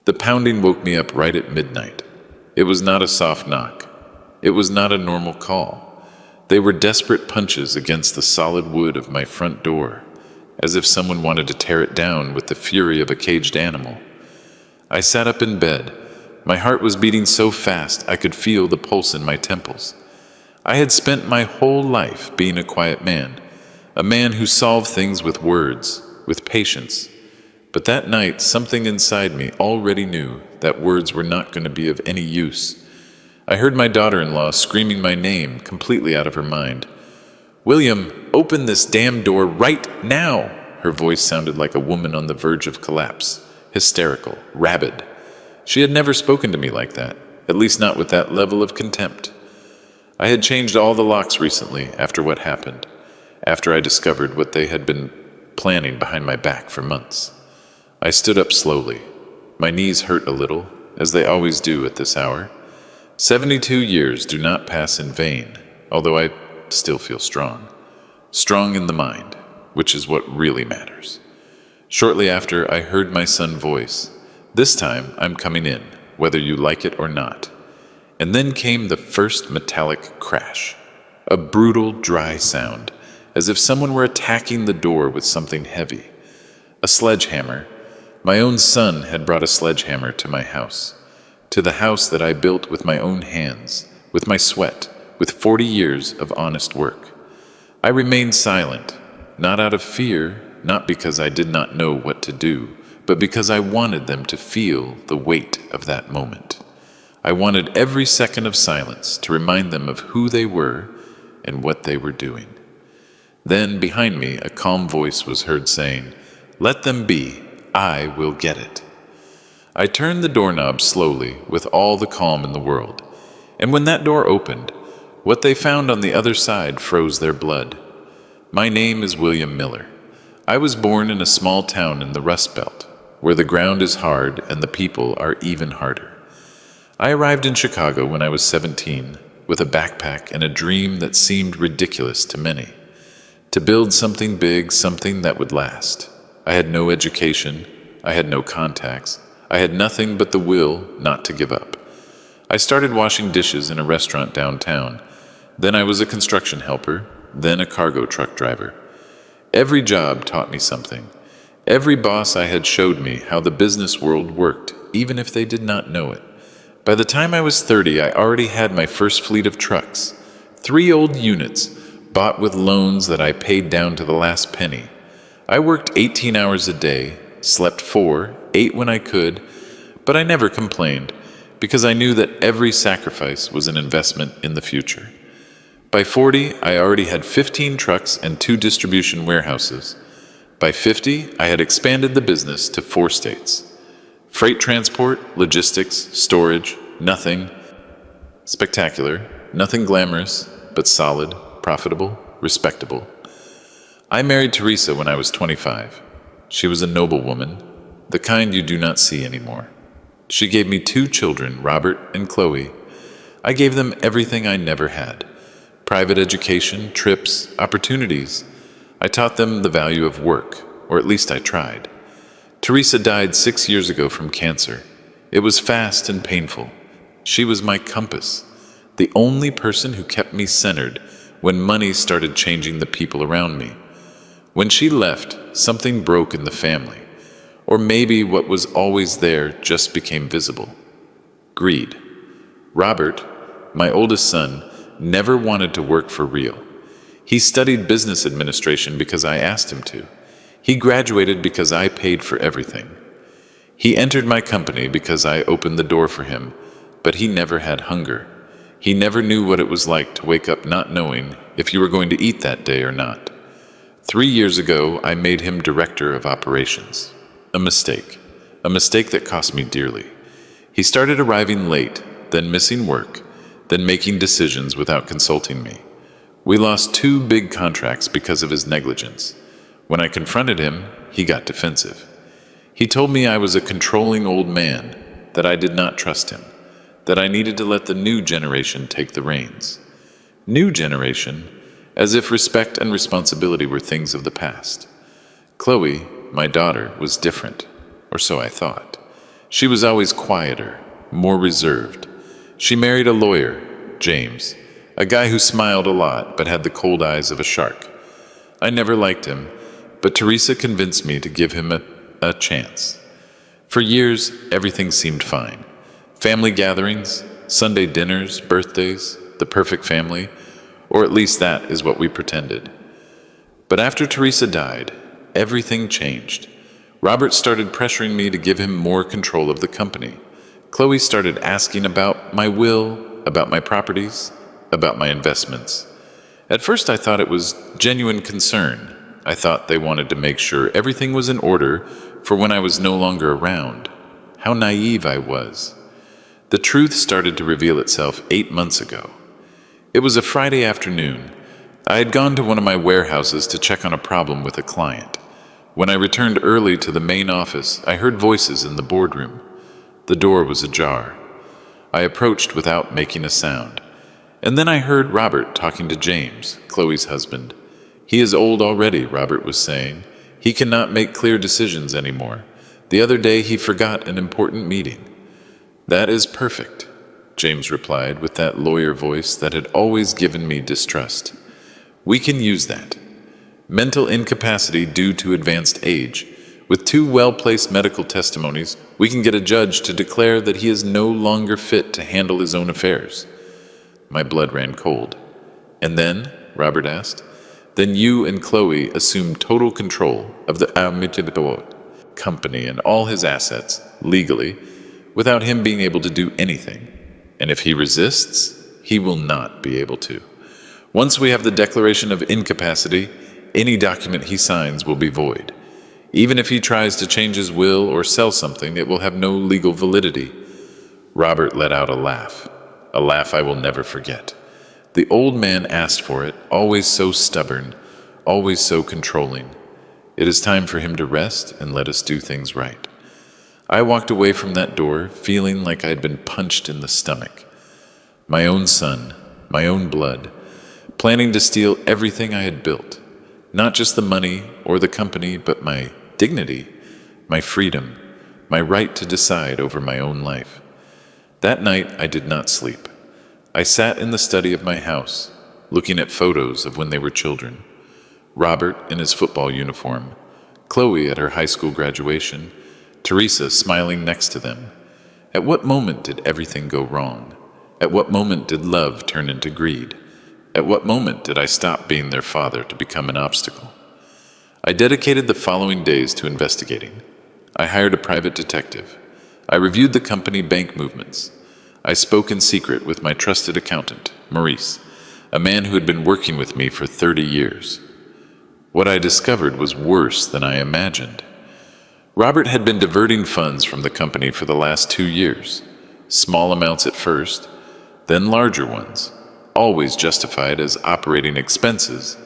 The pounding woke me up right at midnight. It was not a soft knock. It was not a normal call. They were desperate punches against the solid wood of my front door, as if someone wanted to tear it down with the fury of a caged animal. I sat up in bed. My heart was beating so fast I could feel the pulse in my temples. I had spent my whole life being a quiet man, a man who solved things with words, with patience. But that night, something inside me already knew that words were not going to be of any use. I heard my daughter-in-law screaming my name, completely out of her mind. "William, open this damn door right now!" Her voice sounded like a woman on the verge of collapse, hysterical, rabid. She had never spoken to me like that, at least not with that level of contempt. I had changed all the locks recently after what happened, after I discovered what they had been planning behind my back for months. I stood up slowly. My knees hurt a little, as they always do at this hour. 72 years do not pass in vain, although I still feel strong. Strong in the mind, which is what really matters. Shortly after, I heard my son's voice. "This time, I'm coming in, whether you like it or not." And then came the first metallic crash. A brutal, dry sound, as if someone were attacking the door with something heavy. A sledgehammer. My own son had brought a sledgehammer to my house. To the house that I built with my own hands, with my sweat, with 40 years of honest work. I remained silent, not out of fear, not because I did not know what to do, but because I wanted them to feel the weight of that moment. I wanted every second of silence to remind them of who they were and what they were doing. Then, behind me, a calm voice was heard saying, "Let them be. I will get it." I turned the doorknob slowly, with all the calm in the world. And when that door opened, what they found on the other side froze their blood. My name is William Miller. I was born in a small town in the Rust Belt, where the ground is hard and the people are even harder. I arrived in Chicago when I was 17, with a backpack and a dream that seemed ridiculous to many. To build something big, something that would last. I had no education, I had no contacts, I had nothing but the will not to give up. I started washing dishes in a restaurant downtown. Then I was a construction helper, then a cargo truck driver. Every job taught me something. Every boss I had showed me how the business world worked, even if they did not know it. By the time I was 30, I already had my first fleet of trucks. 3 old units, bought with loans that I paid down to the last penny. I worked 18 hours a day, slept 4, ate when I could, but I never complained, because I knew that every sacrifice was an investment in the future. By 40, I already had 15 trucks and 2 distribution warehouses. By 50, I had expanded the business to 4 states. Freight transport, logistics, storage, nothing spectacular, nothing glamorous, but solid, profitable, respectable. I married Teresa when I was 25. She was a noble woman, the kind you do not see anymore. She gave me 2 children, Robert and Chloe. I gave them everything I never had. Private education, trips, opportunities. I taught them the value of work, or at least I tried. Teresa died 6 years ago from cancer. It was fast and painful. She was my compass, the only person who kept me centered when money started changing the people around me. When she left, something broke in the family, or maybe what was always there just became visible. Greed. Robert, my oldest son, never wanted to work for real. He studied business administration because I asked him to. He graduated because I paid for everything. He entered my company because I opened the door for him, but he never had hunger. He never knew what it was like to wake up not knowing if you were going to eat that day or not. 3 years ago, I made him director of operations. A mistake that cost me dearly. He started arriving late, then missing work, then making decisions without consulting me. We lost 2 big contracts because of his negligence. When I confronted him, he got defensive. He told me I was a controlling old man, that I did not trust him, that I needed to let the new generation take the reins. New generation, as if respect and responsibility were things of the past. Chloe, my daughter, was different, or so I thought. She was always quieter, more reserved. She married a lawyer, James, a guy who smiled a lot but had the cold eyes of a shark. I never liked him, but Teresa convinced me to give him a chance. For years, everything seemed fine. Family gatherings, Sunday dinners, birthdays, the perfect family, or at least that is what we pretended. But after Teresa died, everything changed. Robert started pressuring me to give him more control of the company. Chloe started asking about my will, about my properties, about my investments. At first I thought it was genuine concern. I thought they wanted to make sure everything was in order for when I was no longer around. How naive I was. The truth started to reveal itself 8 months ago. It was a Friday afternoon. I had gone to one of my warehouses to check on a problem with a client. When I returned early to the main office, I heard voices in the boardroom. The door was ajar. I approached without making a sound. And then I heard Robert talking to James, Chloe's husband. He is old already, Robert was saying. He cannot make clear decisions anymore. The other day he forgot an important meeting. That is perfect, James replied with that lawyer voice that had always given me distrust. We can use that. Mental incapacity due to advanced age. With 2 well-placed medical testimonies, we can get a judge to declare that he is no longer fit to handle his own affairs. My blood ran cold. And then, Robert asked, then you and Chloe assume total control of the company and all his assets, legally, without him being able to do anything. And if he resists, he will not be able to. Once we have the declaration of incapacity, any document he signs will be void. Even if he tries to change his will or sell something, it will have no legal validity. Robert let out a laugh I will never forget. The old man asked for it, always so stubborn, always so controlling. It is time for him to rest and let us do things right. I walked away from that door, feeling like I'd been punched in the stomach. My own son, my own blood, planning to steal everything I had built. Not just the money or the company, but my dignity, my freedom, my right to decide over my own life. That night, I did not sleep. I sat in the study of my house, looking at photos of when they were children. Robert in his football uniform, Chloe at her high school graduation, Teresa smiling next to them. At what moment did everything go wrong? At what moment did love turn into greed? At what moment did I stop being their father to become an obstacle? I dedicated the following days to investigating. I hired a private detective. I reviewed the company bank movements. I spoke in secret with my trusted accountant, Maurice, a man who had been working with me for 30 years. What I discovered was worse than I imagined. Robert had been diverting funds from the company for the last 2 years. Small amounts at first, then larger ones, always justified as operating expenses,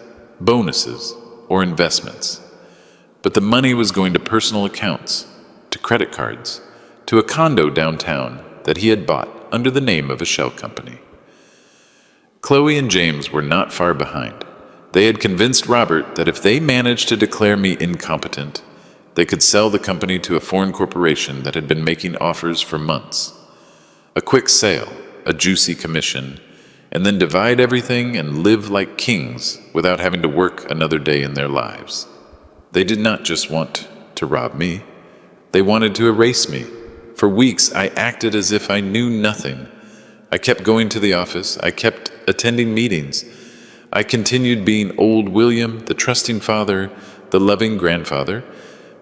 bonuses, or investments. But the money was going to personal accounts, to credit cards, to a condo downtown that he had bought under the name of a shell company. Chloe and James were not far behind. They had convinced Robert that if they managed to declare me incompetent, they could sell the company to a foreign corporation that had been making offers for months. A quick sale, a juicy commission, and then divide everything and live like kings without having to work another day in their lives. They did not just want to rob me. They wanted to erase me. For weeks, I acted as if I knew nothing. I kept going to the office. I kept attending meetings. I continued being old William, the trusting father, the loving grandfather,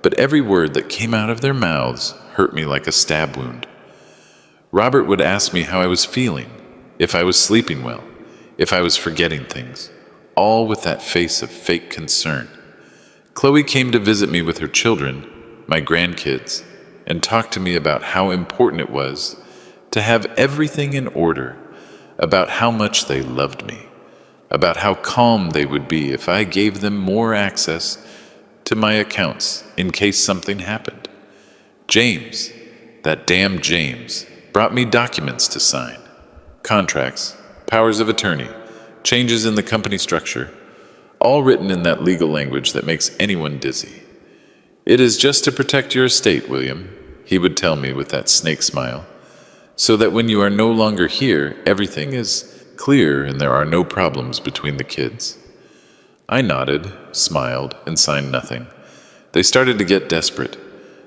but every word that came out of their mouths hurt me like a stab wound. Robert would ask me how I was feeling, if I was sleeping well, if I was forgetting things, all with that face of fake concern. Chloe came to visit me with her children, my grandkids, and talked to me about how important it was to have everything in order, about how much they loved me, about how calm they would be if I gave them more access to my accounts in case something happened. James, that damn James, brought me documents to sign. Contracts, powers of attorney, changes in the company structure, all written in that legal language that makes anyone dizzy. It is just to protect your estate, William, he would tell me with that snake smile, so that when you are no longer here, everything is clear and there are no problems between the kids. I nodded, smiled, and signed nothing. They started to get desperate.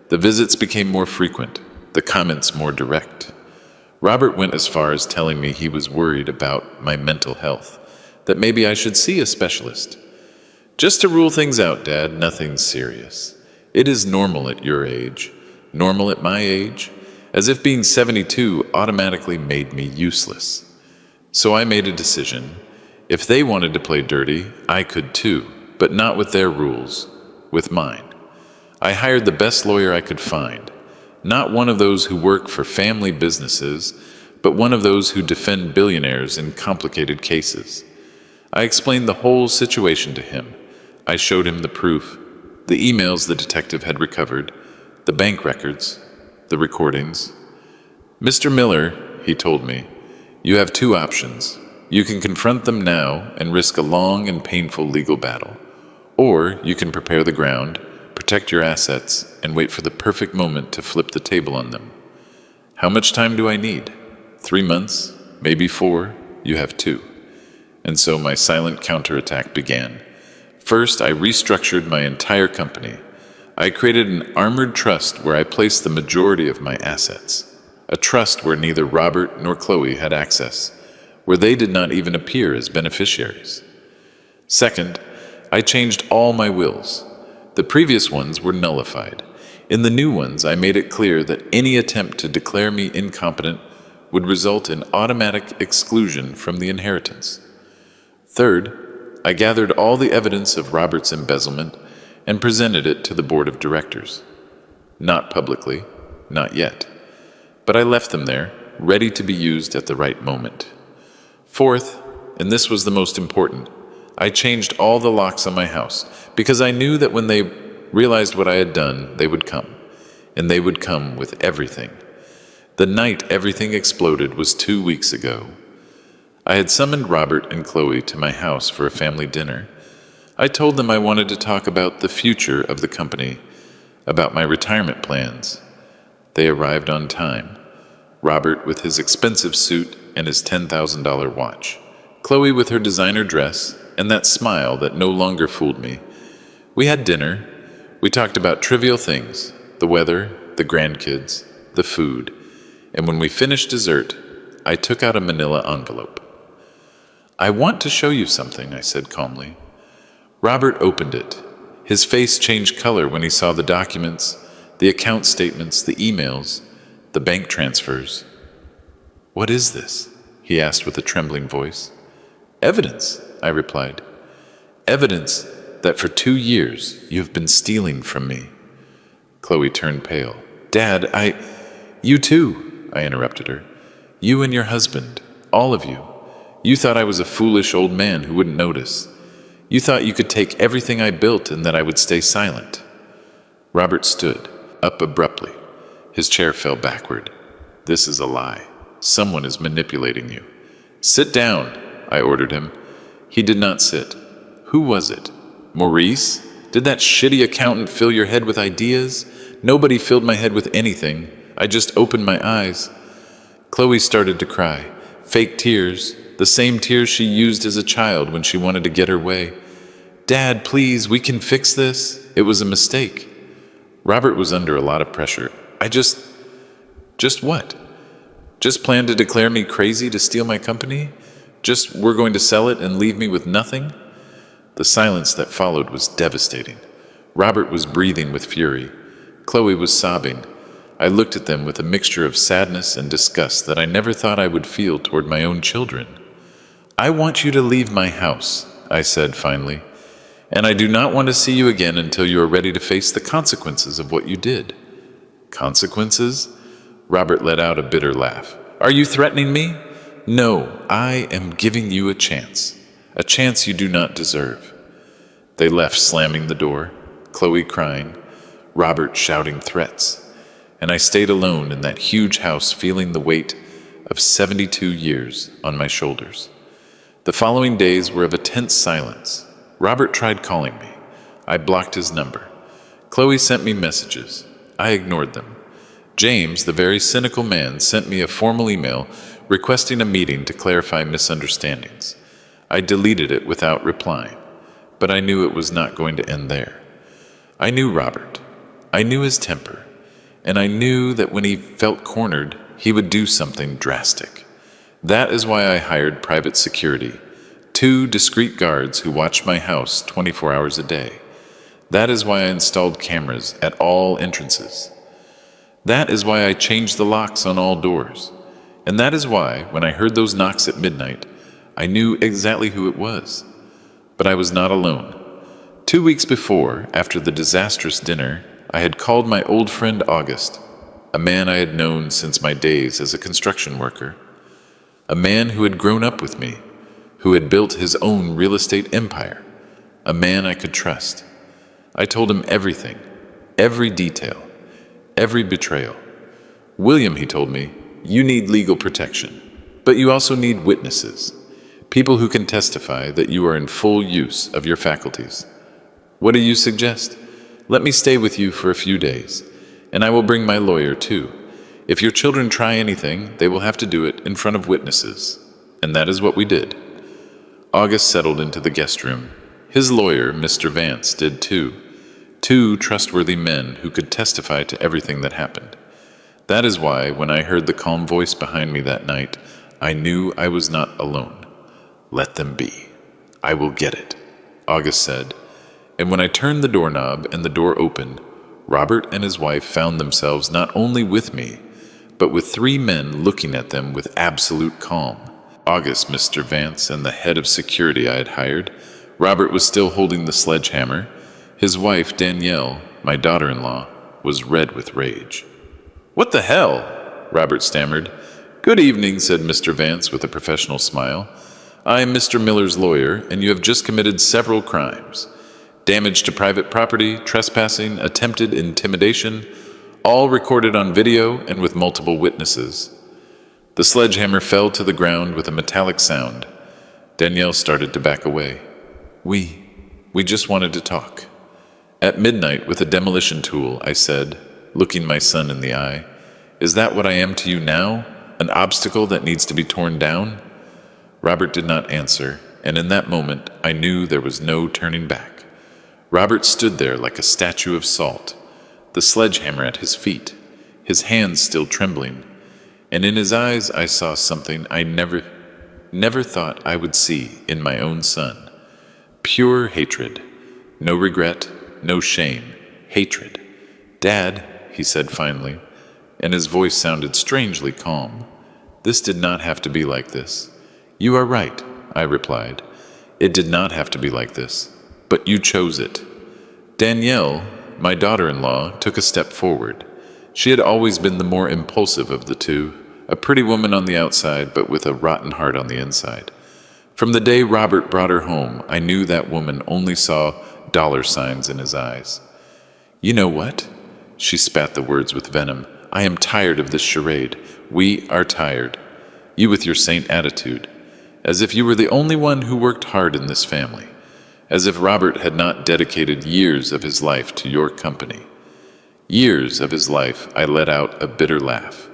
The visits became more frequent, the comments more direct. Robert went as far as telling me he was worried about my mental health, that maybe I should see a specialist. Just to rule things out, Dad, nothing serious. It is normal at your age, normal at my age, as if being 72 automatically made me useless. So I made a decision. If they wanted to play dirty, I could too, but not with their rules, with mine. I hired the best lawyer I could find, not one of those who work for family businesses, but one of those who defend billionaires in complicated cases. I explained the whole situation to him. I showed him the proof, the emails the detective had recovered, the bank records, the recordings. Mr. Miller, he told me, you have two options. You can confront them now and risk a long and painful legal battle, or you can prepare the ground, protect your assets, and wait for the perfect moment to flip the table on them. How much time do I need? 3 months? Maybe 4? You have 2. And so my silent counterattack began. First, I restructured my entire company. I created an armored trust where I placed the majority of my assets. A trust where neither Robert nor Chloe had access, where they did not even appear as beneficiaries. Second, I changed all my wills. The previous ones were nullified. In the new ones, I made it clear that any attempt to declare me incompetent would result in automatic exclusion from the inheritance. Third, I gathered all the evidence of Robert's embezzlement and presented it to the board of directors. Not publicly, not yet. But I left them there, ready to be used at the right moment. Fourth, and this was the most important, I changed all the locks on my house, because I knew that when they realized what I had done, they would come, and they would come with everything. The night everything exploded was 2 weeks ago. I had summoned Robert and Chloe to my house for a family dinner. I told them I wanted to talk about the future of the company, about my retirement plans. They arrived on time. Robert with his expensive suit and his $10,000 watch. Chloe with her designer dress and that smile that no longer fooled me. We had dinner. We talked about trivial things, the weather, the grandkids, the food. And when we finished dessert, I took out a manila envelope. I want to show you something, I said calmly. Robert opened it. His face changed color when he saw the documents, the account statements, the emails, the bank transfers. What is this? He asked with a trembling voice. Evidence, I replied. Evidence that for 2 years you have been stealing from me. Chloe turned pale. Dad, You too, I interrupted her. You and your husband, all of you. You thought I was a foolish old man who wouldn't notice. You thought you could take everything I built and that I would stay silent. Robert stood up abruptly. His chair fell backward. This is a lie. Someone is manipulating you. Sit down, I ordered him. He did not sit. Who was it? Maurice? Did that shitty accountant fill your head with ideas? Nobody filled my head with anything. I just opened my eyes. Chloe started to cry. Fake tears. The same tears she used as a child when she wanted to get her way. Dad, please, we can fix this. It was a mistake. Robert was under a lot of pressure. Just what? Just planned to declare me crazy to steal my company? Just we're going to sell it and leave me with nothing? The silence that followed was devastating. Robert was breathing with fury. Chloe was sobbing. I looked at them with a mixture of sadness and disgust that I never thought I would feel toward my own children. I want you to leave my house, I said finally, and I do not want to see you again until you are ready to face the consequences of what you did. Consequences? Robert let out a bitter laugh. Are you threatening me? No, I am giving you a chance you do not deserve. They left, slamming the door, Chloe crying, Robert shouting threats, and I stayed alone in that huge house feeling the weight of 72 years on my shoulders. The following days were of a tense silence. Robert tried calling me. I blocked his number. Chloe sent me messages. I ignored them. James, the very cynical man, sent me a formal email requesting a meeting to clarify misunderstandings. I deleted it without replying, but I knew it was not going to end there. I knew Robert. I knew his temper, and I knew that when he felt cornered, he would do something drastic. That is why I hired private security, 2 discreet guards who watched my house 24 hours a day. That is why I installed cameras at all entrances. That is why I changed the locks on all doors. And that is why, when I heard those knocks at midnight, I knew exactly who it was. But I was not alone. 2 weeks before, after the disastrous dinner, I had called my old friend August, a man I had known since my days as a construction worker, a man who had grown up with me, who had built his own real estate empire, a man I could trust. I told him everything, every detail, every betrayal. William, he told me, you need legal protection, but you also need witnesses, people who can testify that you are in full use of your faculties. What do you suggest? Let me stay with you for a few days, and I will bring my lawyer too. If your children try anything, they will have to do it in front of witnesses. And that is what we did. August settled into the guest room. His lawyer, Mr. Vance, did too. 2 trustworthy men who could testify to everything that happened. That is why, when I heard the calm voice behind me that night, I knew I was not alone. Let them be. I will get it, August said. And when I turned the doorknob and the door opened, Robert and his wife found themselves not only with me, but with 3 men looking at them with absolute calm. August, Mr. Vance, and the head of security I had hired. Robert was still holding the sledgehammer. His wife, Danielle, my daughter-in-law, was red with rage. "What the hell?" Robert stammered. "Good evening," said Mr. Vance with a professional smile. "I am Mr. Miller's lawyer, and you have just committed several crimes. Damage to private property, trespassing, attempted intimidation, all recorded on video and with multiple witnesses." The sledgehammer fell to the ground with a metallic sound. Danielle started to back away. We just wanted to talk." At midnight, with a demolition tool, I said, looking my son in the eye, "Is that what I am to you now? An obstacle that needs to be torn down?" Robert did not answer, and in that moment, I knew there was no turning back. Robert stood there like a statue of salt, the sledgehammer at his feet, his hands still trembling, and in his eyes I saw something I never thought I would see in my own son. Pure hatred. No regret, no shame. Hatred. "Dad," he said finally, and his voice sounded strangely calm. "This did not have to be like this." "You are right," I replied. "It did not have to be like this, but you chose it." Danielle, my daughter-in-law, took a step forward. She had always been the more impulsive of the 2, a pretty woman on the outside, but with a rotten heart on the inside. From the day Robert brought her home, I knew that woman only saw dollar signs in his eyes. "You know what?" She spat the words with venom. "I am tired of this charade. We are tired. You with your saint attitude. As if you were the only one who worked hard in this family. As if Robert had not dedicated years of his life to your company." Years of his life, I let out a bitter laugh.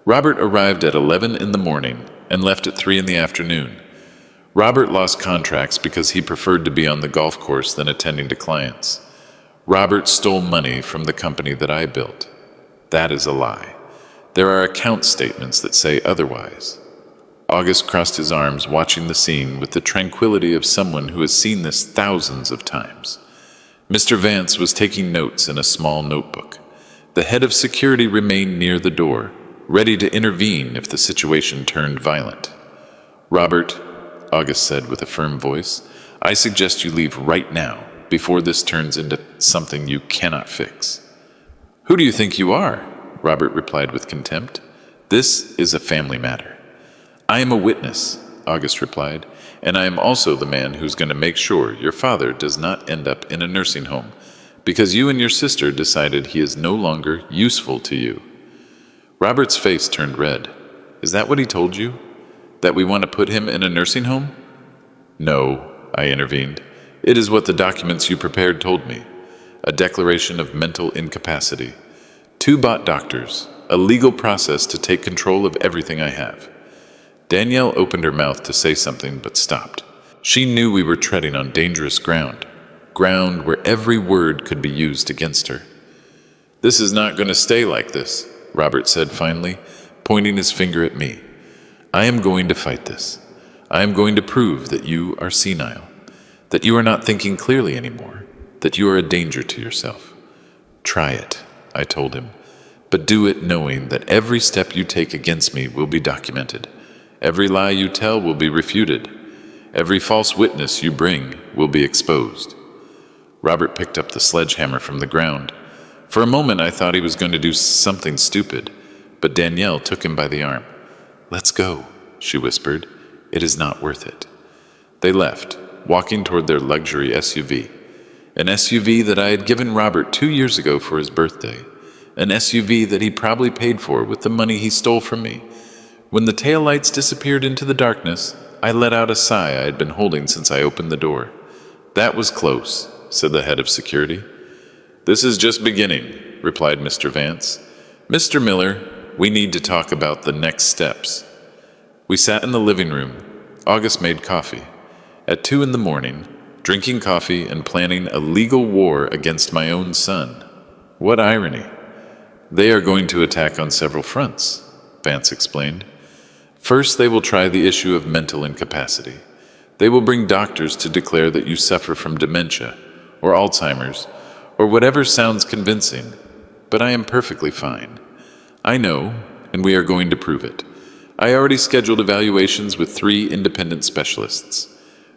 Robert arrived at 11 in the morning and left at 3 in the afternoon. Robert lost contracts because he preferred to be on the golf course than attending to clients. Robert stole money from the company that I built. That is a lie. There are account statements that say otherwise. August crossed his arms, watching the scene with the tranquility of someone who has seen this thousands of times. Mr. Vance was taking notes in a small notebook. The head of security remained near the door, ready to intervene if the situation turned violent. "Robert," August said with a firm voice, "I suggest you leave right now, before this turns into something you cannot fix." "Who do you think you are?" Robert replied with contempt. "This is a family matter." "I am a witness," August replied, "and I am also the man who's going to make sure your father does not end up in a nursing home, because you and your sister decided he is no longer useful to you." Robert's face turned red. "Is that what he told you? That we want to put him in a nursing home?" "No," I intervened. "It is what the documents you prepared told me. A declaration of mental incapacity. 2 bot doctors, a legal process to take control of everything I have. Danielle opened her mouth to say something but stopped. She knew we were treading on dangerous ground where every word could be used against her. "This is not going to stay like this," Robert said finally, pointing his finger at me. "I am going to fight this. I am going to prove that you are senile, that you are not thinking clearly anymore, that you are a danger to yourself. Try it," I told him, "but do it knowing that every step you take against me will be documented. Every lie you tell will be refuted. Every false witness you bring will be exposed." Robert picked up the sledgehammer from the ground. For a moment I thought he was going to do something stupid, but Danielle took him by the arm. "Let's go," she whispered. "It is not worth it." They left, walking toward their luxury SUV. An SUV that I had given Robert 2 years ago for his birthday. An SUV that he probably paid for with the money he stole from me. When the taillights disappeared into the darkness, I let out a sigh I had been holding since I opened the door. "That was close," said the head of security. "This is just beginning," replied Mr. Vance. "Mr. Miller, we need to talk about the next steps." We sat in the living room. August made coffee. At 2 in the morning, drinking coffee and planning a legal war against my own son. What irony. "They are going to attack on several fronts," Vance explained. "First, they will try the issue of mental incapacity. They will bring doctors to declare that you suffer from dementia, or Alzheimer's, or whatever sounds convincing, but I am perfectly fine. I know, and we are going to prove it. I already scheduled evaluations with 3 independent specialists,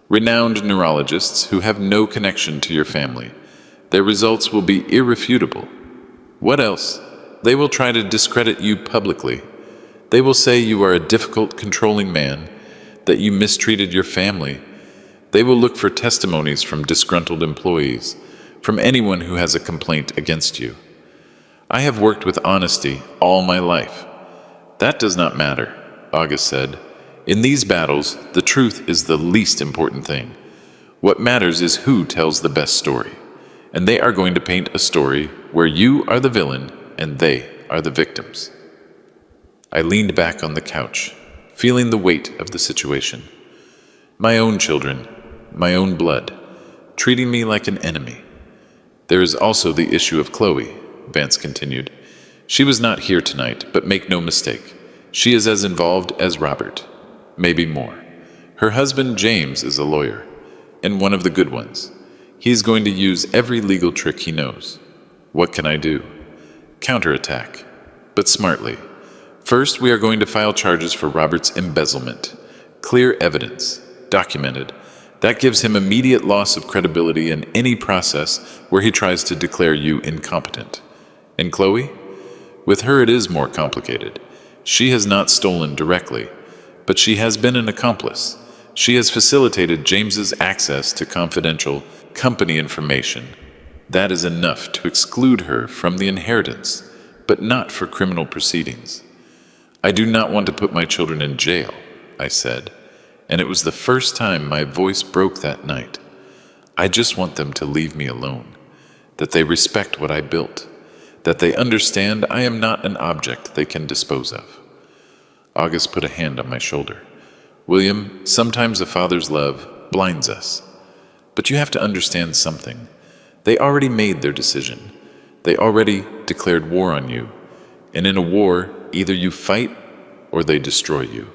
renowned neurologists who have no connection to your family. Their results will be irrefutable. What else? They will try to discredit you publicly. They will say you are a difficult, controlling man, that you mistreated your family. They will look for testimonies from disgruntled employees, from anyone who has a complaint against you. I have worked with honesty all my life." "That does not matter," August said. "In these battles, the truth is the least important thing. What matters is who tells the best story. And they are going to paint a story where you are the villain and they are the victims." I leaned back on the couch, feeling the weight of the situation. My own children, my own blood, treating me like an enemy. "There is also the issue of Chloe," Vance continued. "She was not here tonight, but make no mistake. She is as involved as Robert, maybe more. Her husband, James, is a lawyer, and one of the good ones. He is going to use every legal trick he knows. What can I do? Counterattack, but smartly. First, we are going to file charges for Robert's embezzlement. Clear evidence, documented. That gives him immediate loss of credibility in any process where he tries to declare you incompetent. And Chloe? With her it is more complicated. She has not stolen directly, but she has been an accomplice. She has facilitated James's access to confidential company information. That is enough to exclude her from the inheritance, but not for criminal proceedings. "I do not want to put my children in jail," I said, and it was the first time my voice broke that night. "I just want them to leave me alone, that they respect what I built, that they understand I am not an object they can dispose of." August put a hand on my shoulder. "William, sometimes a father's love blinds us. But you have to understand something. They already made their decision. They already declared war on you. And in a war, either you fight or they destroy you."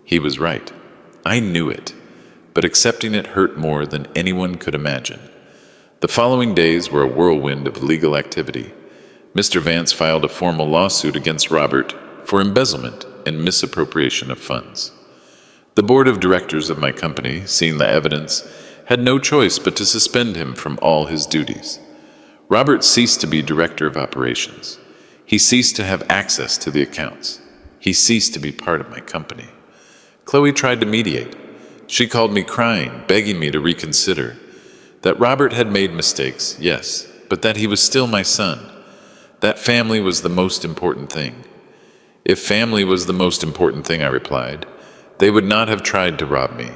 He was right. I knew it, but accepting it hurt more than anyone could imagine. The following days were a whirlwind of legal activity. Mr. Vance filed a formal lawsuit against Robert for embezzlement and misappropriation of funds. The board of directors of my company, seeing the evidence, had no choice but to suspend him from all his duties. Robert ceased to be director of operations. He ceased to have access to the accounts. He ceased to be part of my company. Chloe tried to mediate. She called me crying, begging me to reconsider. That Robert had made mistakes, yes, but that he was still my son. That family was the most important thing. If family was the most important thing, I replied, they would not have tried to rob me.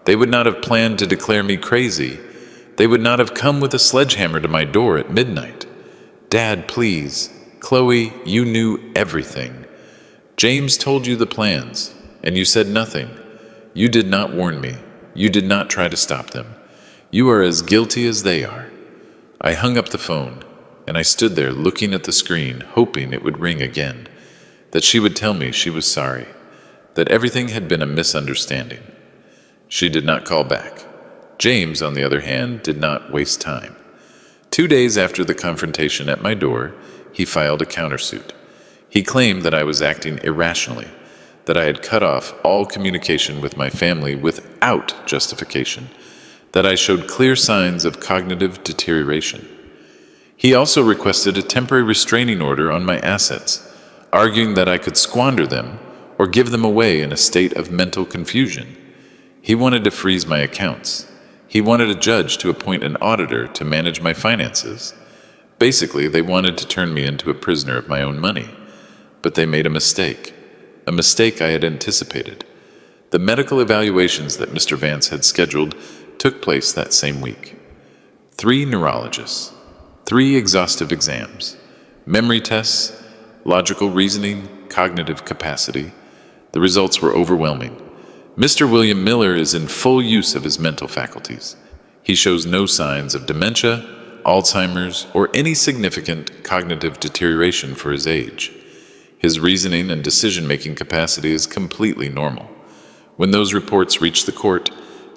They would not have planned to declare me crazy. They would not have come with a sledgehammer to my door at midnight. "Dad, please," Chloe, you knew everything. James told you the plans, and you said nothing. You did not warn me. You did not try to stop them. You are as guilty as they are. I hung up the phone, and I stood there looking at the screen, hoping it would ring again, that she would tell me she was sorry, that everything had been a misunderstanding. She did not call back. James, on the other hand, did not waste time. 2 days after the confrontation at my door, he filed a countersuit. He claimed that I was acting irrationally, that I had cut off all communication with my family without justification, that I showed clear signs of cognitive deterioration. He also requested a temporary restraining order on my assets, arguing that I could squander them or give them away in a state of mental confusion. He wanted to freeze my accounts. He wanted a judge to appoint an auditor to manage my finances. Basically, they wanted to turn me into a prisoner of my own money. But they made a mistake I had anticipated. The medical evaluations that Mr. Vance had scheduled took place that same week. 3 neurologists, 3 exhaustive exams, memory tests, logical reasoning, cognitive capacity. The results were overwhelming. Mr. William Miller is in full use of his mental faculties. He shows no signs of dementia, Alzheimer's, or any significant cognitive deterioration for his age. His reasoning and decision-making capacity is completely normal. When those reports reached the court,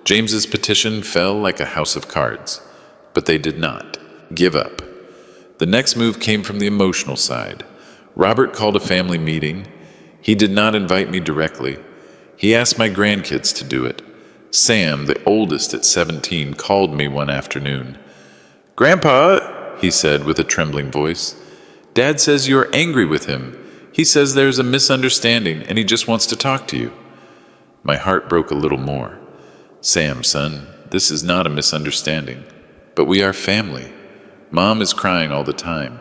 James's petition fell like a house of cards. But they did not give up. The next move came from the emotional side. Robert called a family meeting. He did not invite me directly. He asked my grandkids to do it. Sam, the oldest at 17, called me one afternoon. "Grandpa," he said with a trembling voice, "Dad says you're angry with him. He says there's a misunderstanding and he just wants to talk to you." My heart broke a little more. "Sam, son, this is not a misunderstanding, but we are family. Mom is crying all the time.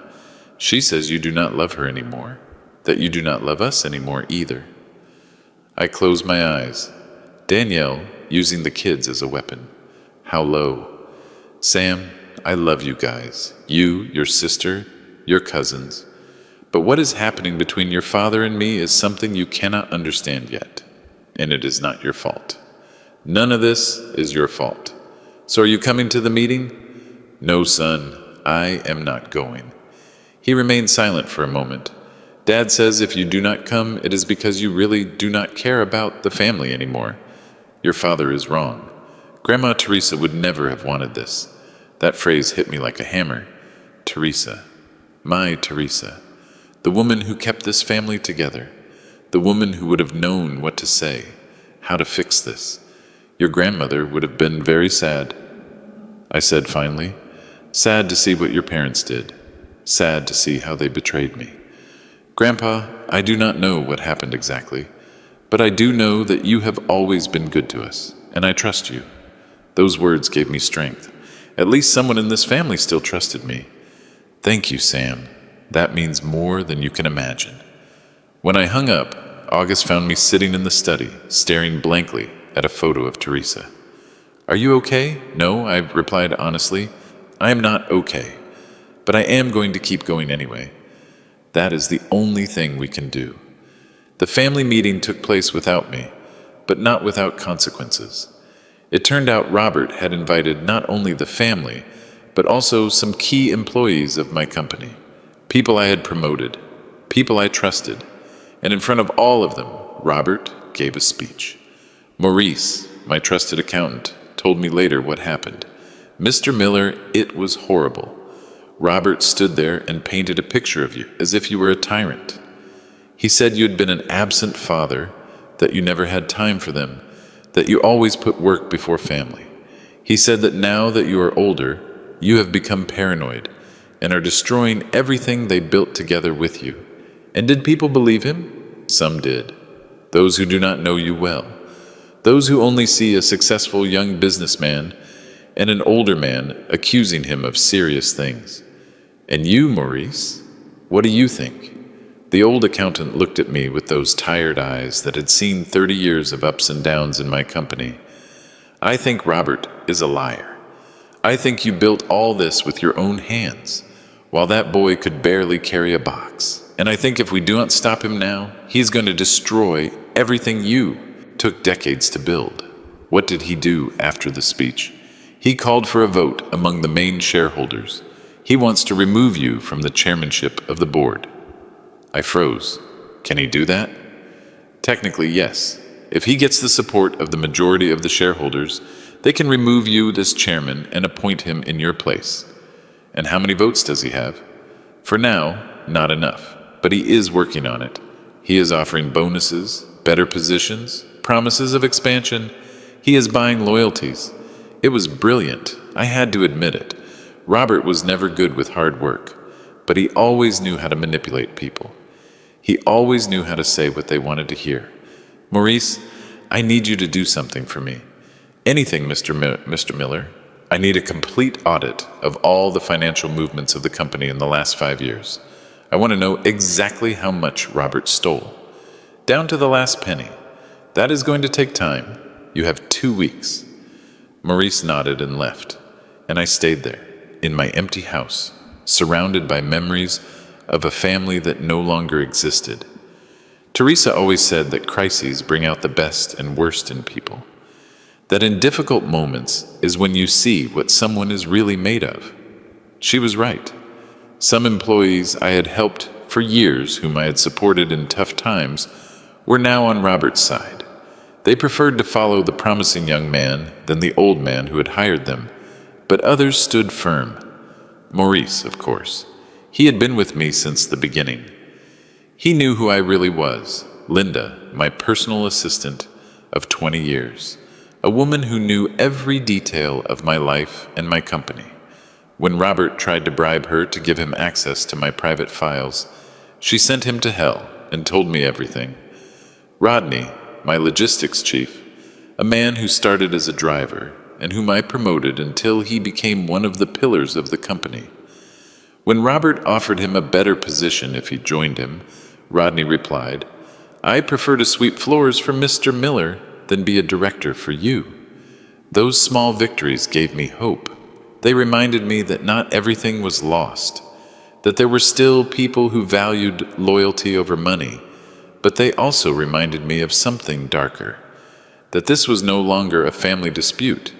She says you do not love her anymore, that you do not love us anymore either." I closed my eyes. Danielle using the kids as a weapon. How low. "Sam, I love you guys. You, your sister, your cousins. But what is happening between your father and me is something you cannot understand yet. And it is not your fault. None of this is your fault. So are you coming to the meeting?" "No, son, I am not going." He remained silent for a moment. "Dad says if you do not come, it is because you really do not care about the family anymore. Your father is wrong. Grandma Teresa would never have wanted this." That phrase hit me like a hammer. Teresa. My Teresa. The woman who kept this family together. The woman who would have known what to say, how to fix this. Your grandmother would have been very sad. I said finally, "Sad to see what your parents did. Sad to see how they betrayed me. Grandpa, I do not know what happened exactly, but I do know that you have always been good to us, and I trust you." Those words gave me strength. At least someone in this family still trusted me. "Thank you, Sam. That means more than you can imagine." When I hung up, August found me sitting in the study, staring blankly at a photo of Teresa. "Are you okay?" "No," I replied honestly. "I am not okay, but I am going to keep going anyway. That is the only thing we can do." The family meeting took place without me, but not without consequences. It turned out Robert had invited not only the family, but also some key employees of my company, people I had promoted, people I trusted, and in front of all of them, Robert gave a speech. Maurice, my trusted accountant, told me later what happened. "Mr. Miller, it was horrible. Robert stood there and painted a picture of you as if you were a tyrant. He said you had been an absent father, that you never had time for them, that you always put work before family. He said that now that you are older, you have become paranoid and are destroying everything they built together with you." And did people believe him? Some did. Those who do not know you well. Those who only see a successful young businessman and an older man accusing him of serious things. And you, Maurice, what do you think? The old accountant looked at me with those tired eyes that had seen 30 years of ups and downs in my company. "I think Robert is a liar. I think you built all this with your own hands. while that boy could barely carry a box. And I think if we do not stop him now, he's going to destroy everything you took decades to build." What did he do after the speech? He called for a vote among the main shareholders. He wants to remove you from the chairmanship of the board. I froze. Can he do that? Technically, yes. If he gets the support of the majority of the shareholders, they can remove you as chairman and appoint him in your place. And how many votes does he have? For now, not enough, but he is working on it. He is offering bonuses, better positions, promises of expansion. He is buying loyalties. It was brilliant, I had to admit it. Robert was never good with hard work, but he always knew how to manipulate people. He always knew how to say what they wanted to hear. "Maurice, I need you to do something for me. Anything, Mr. Miller. I need a complete audit of all the financial movements of the company in the last 5 years. I want to know exactly how much Robert stole, down to the last penny. That is going to take time. You have 2 weeks." Maurice nodded and left, and I stayed there, in my empty house, surrounded by memories of a family that no longer existed. Teresa always said that crises bring out the best and worst in people. That in difficult moments is when you see what someone is really made of. She was right. Some employees I had helped for years, whom I had supported in tough times, were now on Robert's side. They preferred to follow the promising young man than the old man who had hired them, but others stood firm. Maurice, of course. He had been with me since the beginning. He knew who I really was, Linda, my personal assistant of 20 years, a woman who knew every detail of my life and my company. When Robert tried to bribe her to give him access to my private files, she sent him to hell and told me everything. Rodney, my logistics chief, a man who started as a driver and whom I promoted until he became one of the pillars of the company. When Robert offered him a better position if he joined him, Rodney replied, "I prefer to sweep floors for Mr. Miller than be a director for you." Those small victories gave me hope. They reminded me that not everything was lost, that there were still people who valued loyalty over money, but they also reminded me of something darker, that this was no longer a family dispute.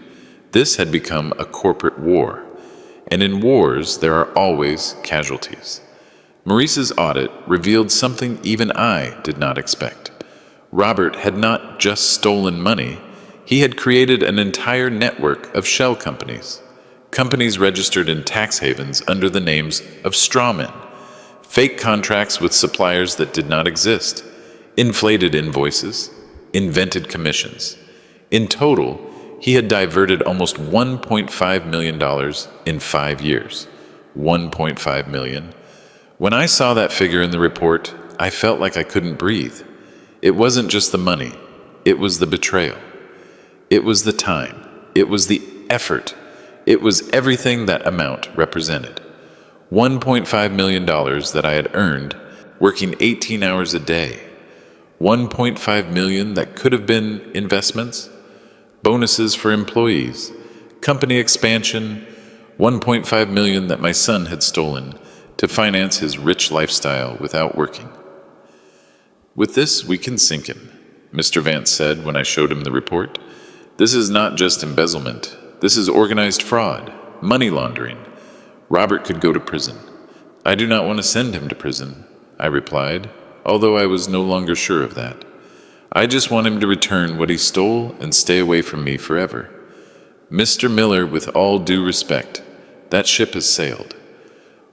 This had become a corporate war, and in wars there are always casualties. Maurice's audit revealed something even I did not expect. Robert had not just stolen money, he had created an entire network of shell companies. Companies registered in tax havens under the names of strawmen, fake contracts with suppliers that did not exist, inflated invoices, invented commissions. In total, he had diverted almost $1.5 million in 5 years. $1.5 million. When I saw that figure in the report, I felt like I couldn't breathe. It wasn't just the money, it was the betrayal. It was the time, it was the effort, it was everything that amount represented. $1.5 million that I had earned working 18 hours a day. $1.5 million that could have been investments, bonuses for employees, company expansion, $1.5 million that my son had stolen to finance his rich lifestyle without working. "With this, we can sink him," Mr. Vance said when I showed him the report. "This is not just embezzlement. This is organized fraud, money laundering. Robert could go to prison." "I do not want to send him to prison," I replied, although I was no longer sure of that. "I just want him to return what he stole and stay away from me forever. Mr. Miller, with all due respect, that ship has sailed.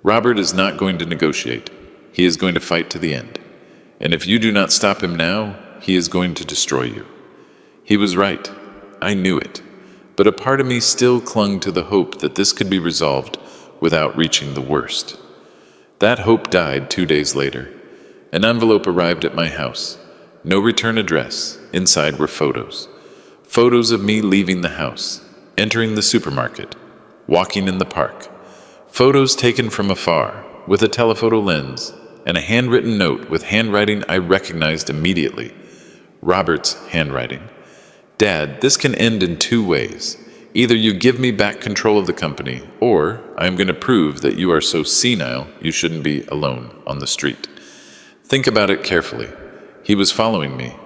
Robert is not going to negotiate. He is going to fight to the end. And if you do not stop him now, he is going to destroy you." He was right. I knew it. But a part of me still clung to the hope that this could be resolved without reaching the worst. That hope died 2 days later. An envelope arrived at my house. No return address. Inside were photos. Photos of me leaving the house, entering the supermarket, walking in the park. Photos taken from afar, with a telephoto lens, and a handwritten note with handwriting I recognized immediately. Robert's handwriting. "Dad, this can end in 2 ways. Either you give me back control of the company, or I am going to prove that you are so senile you shouldn't be alone on the street. Think about it carefully. He was following me.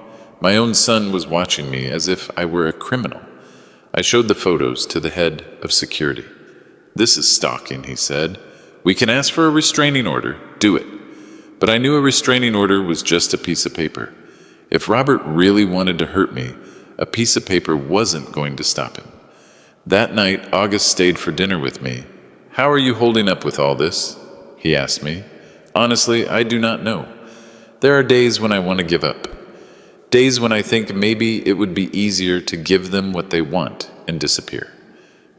My own son was watching me as if I were a criminal. I showed the photos to the head of security. "This is stalking," he said. "We can ask for a restraining order. Do it." But I knew a restraining order was just a piece of paper. If Robert really wanted to hurt me, a piece of paper wasn't going to stop him. That night, August stayed for dinner with me. "How are you holding up with all this?" he asked me. Honestly, I do not know. There are days when I want to give up. Days when I think maybe it would be easier to give them what they want and disappear.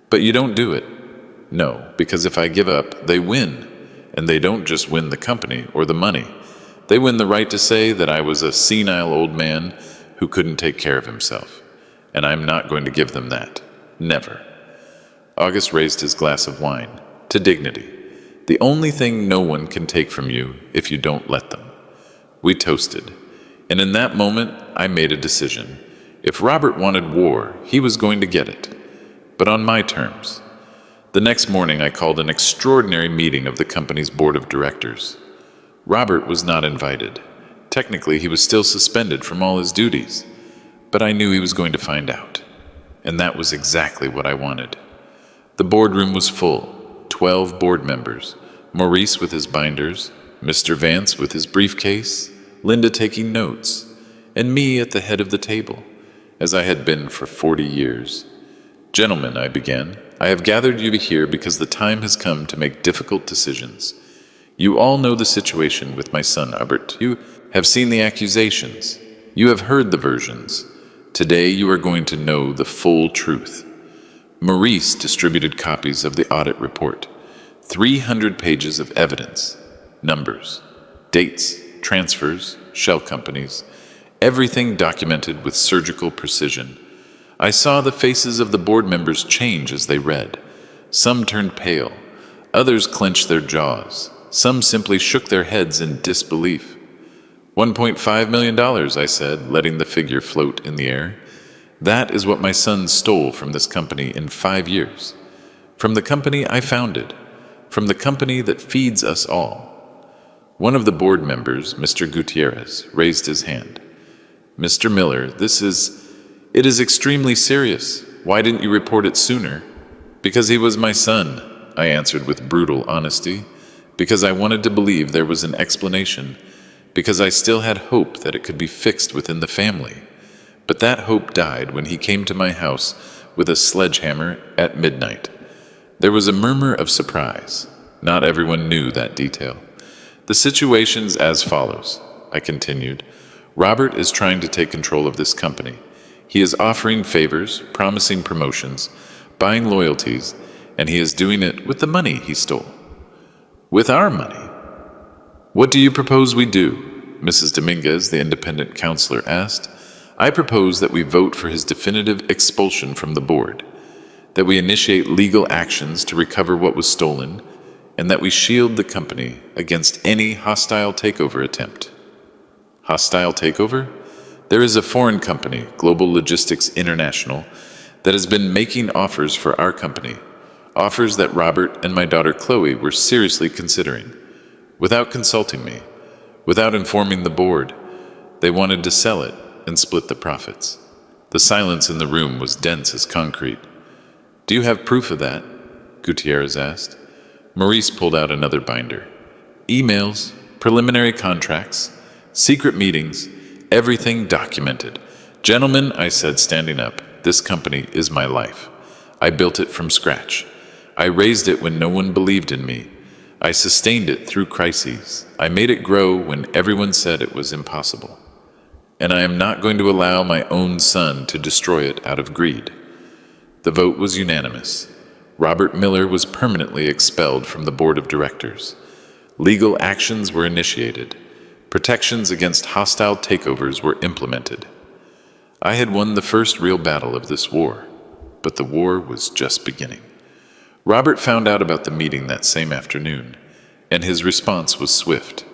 But you don't do it. No, because if I give up, they win. And they don't just win the company or the money. They win the right to say that I was a senile old man who couldn't take care of himself. And I'm not going to give them that. Never. August raised his glass of wine. To dignity. The only thing no one can take from you if you don't let them. We toasted. And in that moment, I made a decision. If Robert wanted war, he was going to get it. But on my terms. The next morning, I called an extraordinary meeting of the company's board of directors. Robert was not invited. Technically, he was still suspended from all his duties. But I knew he was going to find out. And that was exactly what I wanted. The boardroom was full. 12 board members. Maurice with his binders, Mr. Vance with his briefcase, Linda taking notes, and me at the head of the table, as I had been for 40 years. "Gentlemen," I began, "I have gathered you here because the time has come to make difficult decisions. You all know the situation with my son Albert. You have seen the accusations. You have heard the versions. Today you are going to know the full truth." Maurice distributed copies of the audit report. 300 pages of evidence, numbers, dates, transfers, shell companies, everything documented with surgical precision. I saw the faces of the board members change as they read. Some turned pale, others clenched their jaws, some simply shook their heads in disbelief. $1.5 million, I said, letting the figure float in the air. That is what my son stole from this company in 5 years. From the company I founded. From the company that feeds us all. One of the board members, Mr. Gutierrez, raised his hand. "Mr. Miller, it is extremely serious. Why didn't you report it sooner?" "Because he was my son," I answered with brutal honesty. "Because I wanted to believe there was an explanation. Because I still had hope that it could be fixed within the family. But that hope died when he came to my house with a sledgehammer at midnight." There was a murmur of surprise. Not everyone knew that detail. "The situation's as follows," I continued. "Robert is trying to take control of this company. He is offering favors, promising promotions, buying loyalties, and he is doing it with the money he stole." "With our money?" "What do you propose we do?" Mrs. Dominguez, the independent counselor, asked. "I propose that we vote for his definitive expulsion from the board, that we initiate legal actions to recover what was stolen, and that we shield the company against any hostile takeover attempt." Hostile takeover? There is a foreign company, Global Logistics International, that has been making offers for our company, offers that Robert and my daughter Chloe were seriously considering. Without consulting me, without informing the board, they wanted to sell it and split the profits. The silence in the room was dense as concrete. "Do you have proof of that?" Gutierrez asked. Maurice pulled out another binder. "Emails, preliminary contracts, secret meetings, everything documented. Gentlemen," I said, standing up, "this company is my life. I built it from scratch. I raised it when no one believed in me. I sustained it through crises. I made it grow when everyone said it was impossible. And I am not going to allow my own son to destroy it out of greed." The vote was unanimous. Robert Miller was permanently expelled from the board of directors. Legal actions were initiated. Protections against hostile takeovers were implemented. I had won the first real battle of this war, but the war was just beginning. Robert found out about the meeting that same afternoon, and his response was swift.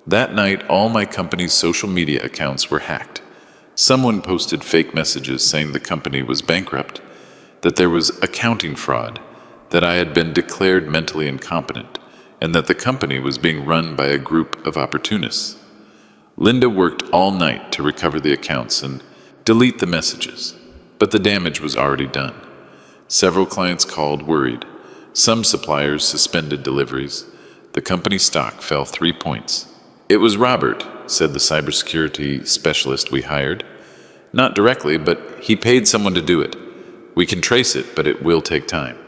That night, all my company's social media accounts were hacked. Someone posted fake messages saying the company was bankrupt. that there was accounting fraud, that I had been declared mentally incompetent, and that the company was being run by a group of opportunists. Linda worked all night to recover the accounts and delete the messages, but the damage was already done. Several clients called worried. Some suppliers suspended deliveries. The company stock fell 3 points. "It was Robert," said the cybersecurity specialist we hired. "Not directly, but he paid someone to do it. We can trace it, but it will take time."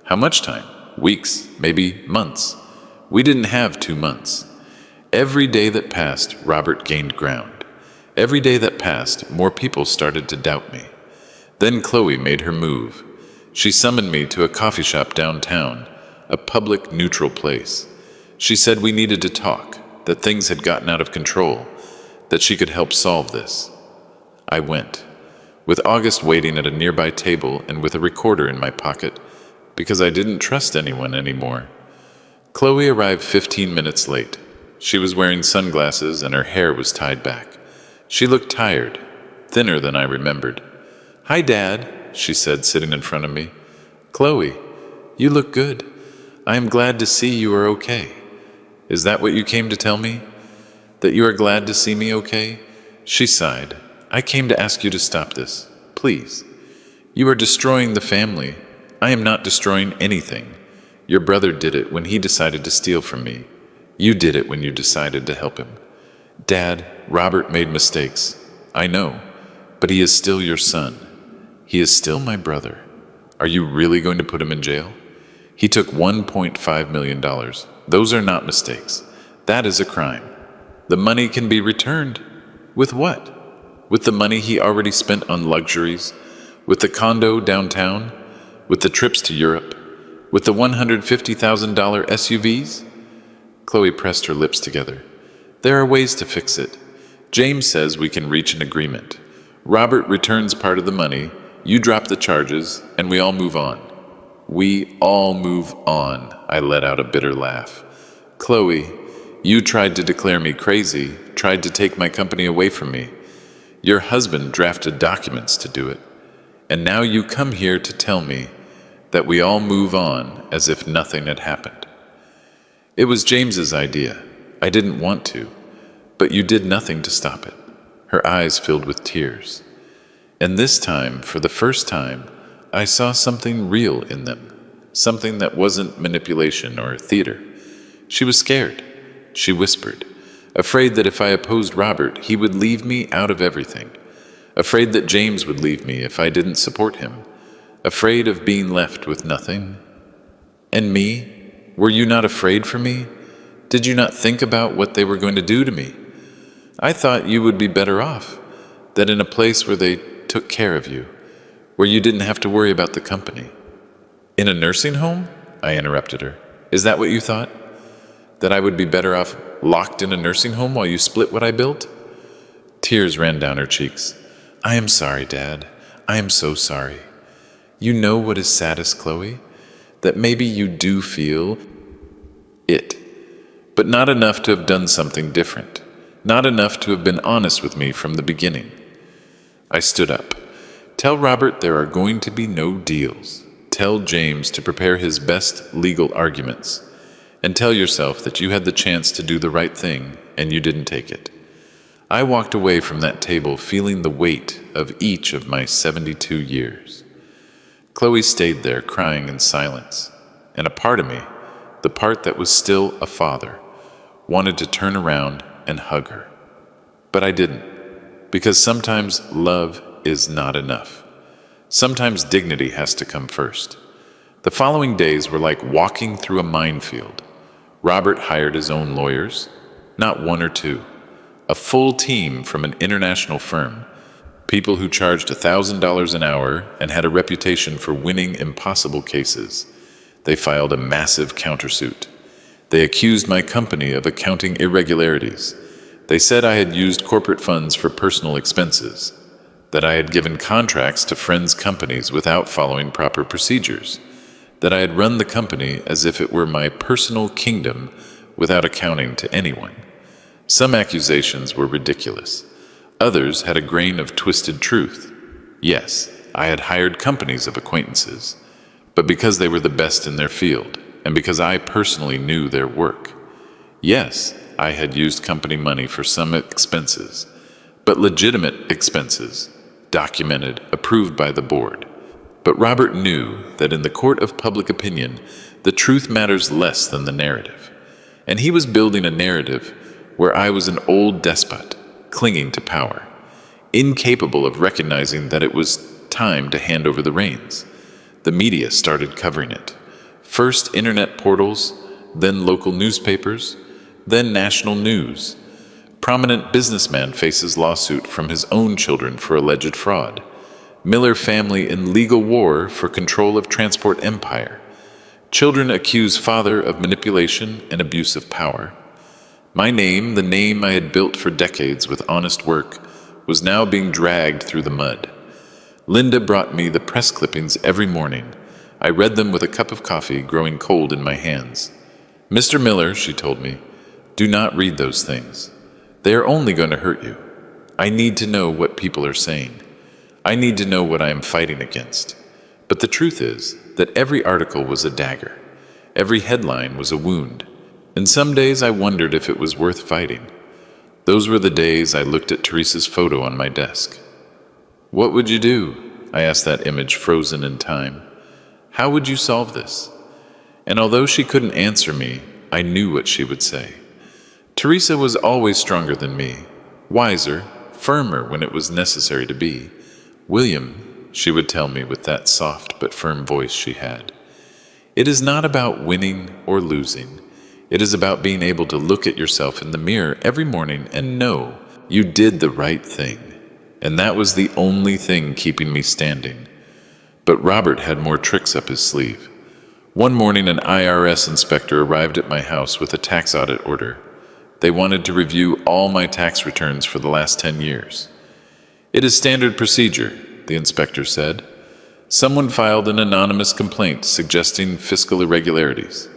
"How much time?" "Weeks, maybe months." We didn't have 2 months. Every day that passed, Robert gained ground. Every day that passed, more people started to doubt me. Then Chloe made her move. She summoned me to a coffee shop downtown, a public, neutral place. She said we needed to talk, that things had gotten out of control, that she could help solve this. I went, with August waiting at a nearby table and with a recorder in my pocket, because I didn't trust anyone anymore. Chloe arrived 15 minutes late. She was wearing sunglasses and her hair was tied back. She looked tired, thinner than I remembered. "Hi, Dad," she said, sitting in front of me. "Chloe, you look good. I am glad to see you are okay." "Is that what you came to tell me? That you are glad to see me okay?" She sighed. "I came to ask you to stop this, please. You are destroying the family. I am not destroying anything. Your brother did it when he decided to steal from me. You did it when you decided to help him. Dad, Robert made mistakes. I know, but he is still your son. He is still my brother. Are you really going to put him in jail? He took $1.5 million. Those are not mistakes. That is a crime. The money can be returned. With what? With the money he already spent on luxuries? With the condo downtown? With the trips to Europe? With the $150,000 SUVs? Chloe pressed her lips together. There are ways to fix it. James says we can reach an agreement. Robert returns part of the money, you drop the charges, and we all move on. We all move on, I let out a bitter laugh. Chloe, you tried to declare me crazy, tried to take my company away from me. Your husband drafted documents to do it. And now you come here to tell me that we all move on as if nothing had happened. It was James's idea. I didn't want to, but you did nothing to stop it. Her eyes filled with tears. And this time, for the first time, I saw something real in them, something that wasn't manipulation or theater. She was scared. She whispered, afraid that if I opposed Robert, he would leave me out of everything. Afraid that James would leave me if I didn't support him. Afraid of being left with nothing. And me? Were you not afraid for me? Did you not think about what they were going to do to me? I thought you would be better off, that in a place where they took care of you, where you didn't have to worry about the company. In a nursing home? I interrupted her. Is that what you thought? That I would be better off locked in a nursing home while you split what I built? Tears ran down her cheeks. I am sorry, Dad. I am so sorry. You know what is saddest, Chloe? That maybe you do feel it, but not enough to have done something different, not enough to have been honest with me from the beginning. I stood up. Tell Robert there are going to be no deals. Tell James to prepare his best legal arguments. And tell yourself that you had the chance to do the right thing and you didn't take it. I walked away from that table feeling the weight of each of my 72 years. Chloe stayed there crying in silence, and a part of me, the part that was still a father, wanted to turn around and hug her. But I didn't, because sometimes love is not enough. Sometimes dignity has to come first. The following days were like walking through a minefield. Robert hired his own lawyers, not one or two, a full team from an international firm, people who charged $1,000 an hour and had a reputation for winning impossible cases. They filed a massive countersuit. They accused my company of accounting irregularities. They said I had used corporate funds for personal expenses, that I had given contracts to friends' companies without following proper procedures, that I had run the company as if it were my personal kingdom without accounting to anyone. Some accusations were ridiculous. Others had a grain of twisted truth. Yes, I had hired companies of acquaintances, but because they were the best in their field, and because I personally knew their work. Yes, I had used company money for some expenses, but legitimate expenses, documented, approved by the board. But Robert knew that in the court of public opinion, the truth matters less than the narrative. And he was building a narrative where I was an old despot, clinging to power, incapable of recognizing that it was time to hand over the reins. The media started covering it. First internet portals, then local newspapers, then national news. Prominent businessman faces lawsuit from his own children for alleged fraud. Miller family in legal war for control of transport empire. Children accuse father of manipulation and abuse of power. My name, the name I had built for decades with honest work, was now being dragged through the mud. Linda brought me the press clippings every morning. I read them with a cup of coffee growing cold in my hands. "Mr. Miller," she told me, "do not read those things. They are only going to hurt you. I need to know what people are saying. I need to know what I am fighting against." But the truth is that every article was a dagger. Every headline was a wound. And some days I wondered if it was worth fighting. Those were the days I looked at Teresa's photo on my desk. "What would you do?" I asked that image frozen in time. "How would you solve this?" And although she couldn't answer me, I knew what she would say. Teresa was always stronger than me, wiser, firmer when it was necessary to be. "William," she would tell me with that soft but firm voice she had, "it is not about winning or losing. It is about being able to look at yourself in the mirror every morning and know you did the right thing." And that was the only thing keeping me standing. But Robert had more tricks up his sleeve. One morning, an IRS inspector arrived at my house with a tax audit order. They wanted to review all my tax returns for the last 10 years. "It is standard procedure," the inspector said. "Someone filed an anonymous complaint suggesting fiscal irregularities."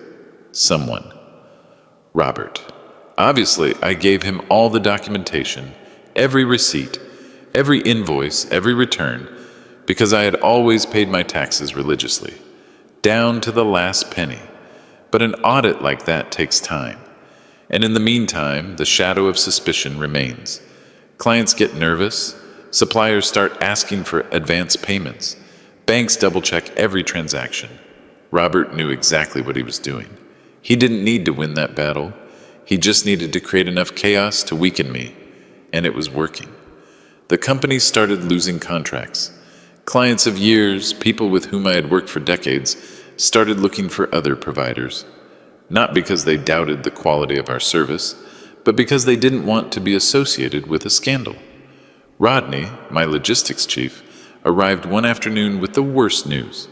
Someone. Robert. Obviously, I gave him all the documentation, every receipt, every invoice, every return, because I had always paid my taxes religiously, down to the last penny. But an audit like that takes time. And in the meantime, the shadow of suspicion remains. Clients get nervous. Suppliers start asking for advance payments. Banks double-check every transaction. Robert knew exactly what he was doing. He didn't need to win that battle. He just needed to create enough chaos to weaken me. And it was working. The company started losing contracts. Clients of years, people with whom I had worked for decades, started looking for other providers. Not because they doubted the quality of our service, but because they didn't want to be associated with a scandal. Rodney, my logistics chief, arrived one afternoon with the worst news.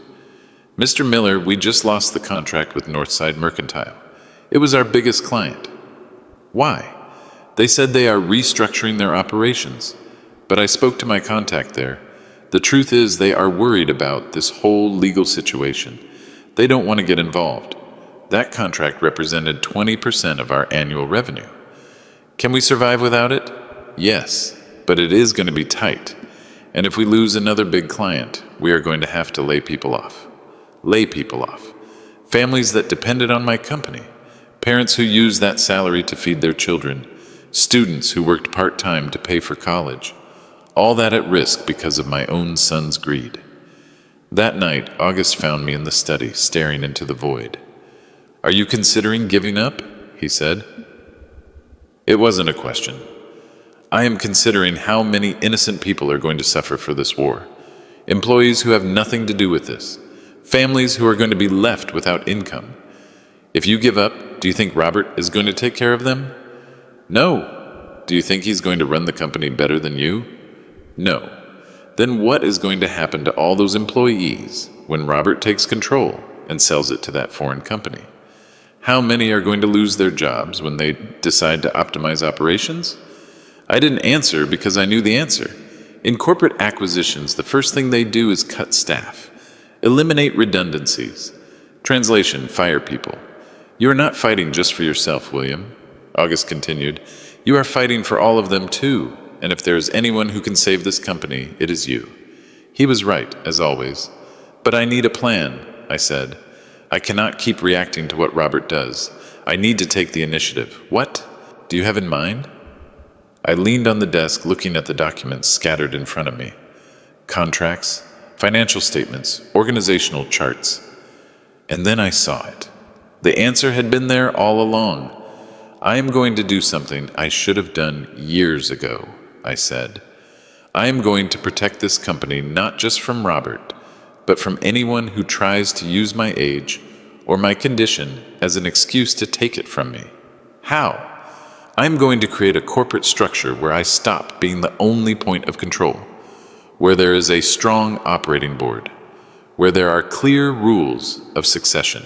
"Mr. Miller, we just lost the contract with Northside Mercantile. It was our biggest client." "Why?" "They said they are restructuring their operations. But I spoke to my contact there. The truth is they are worried about this whole legal situation. They don't want to get involved. That contract represented 20% of our annual revenue. Can we survive without it? Yes, but it is going to be tight. And if we lose another big client, we are going to have to lay people off. Lay people off. Families that depended on my company. Parents who used that salary to feed their children. Students who worked part-time to pay for college. All that at risk because of my own son's greed. That night, August found me in the study, staring into the void. "Are you considering giving up?" he said. It wasn't a question. "I am considering how many innocent people are going to suffer for this war. Employees who have nothing to do with this. Families who are going to be left without income. If you give up, do you think Robert is going to take care of them? No. Do you think he's going to run the company better than you? No. Then what is going to happen to all those employees when Robert takes control and sells it to that foreign company? How many are going to lose their jobs when they decide to optimize operations?" I didn't answer because I knew the answer. In corporate acquisitions, the first thing they do is cut staff, eliminate redundancies. Translation, fire people. "You are not fighting just for yourself, William," August continued. "You are fighting for all of them too. And if there is anyone who can save this company, it is you." He was right, as always. But I need a plan, I said. I cannot keep reacting to what Robert does. I need to take the initiative. What do you have in mind? I leaned on the desk looking at the documents scattered in front of me. Contracts, financial statements, organizational charts. And then I saw it. The answer had been there all along. I am going to do something I should have done years ago, I said. I am going to protect this company not just from Robert, but from anyone who tries to use my age or my condition as an excuse to take it from me. How? I'm going to create a corporate structure where I stop being the only point of control, where there is a strong operating board, where there are clear rules of succession,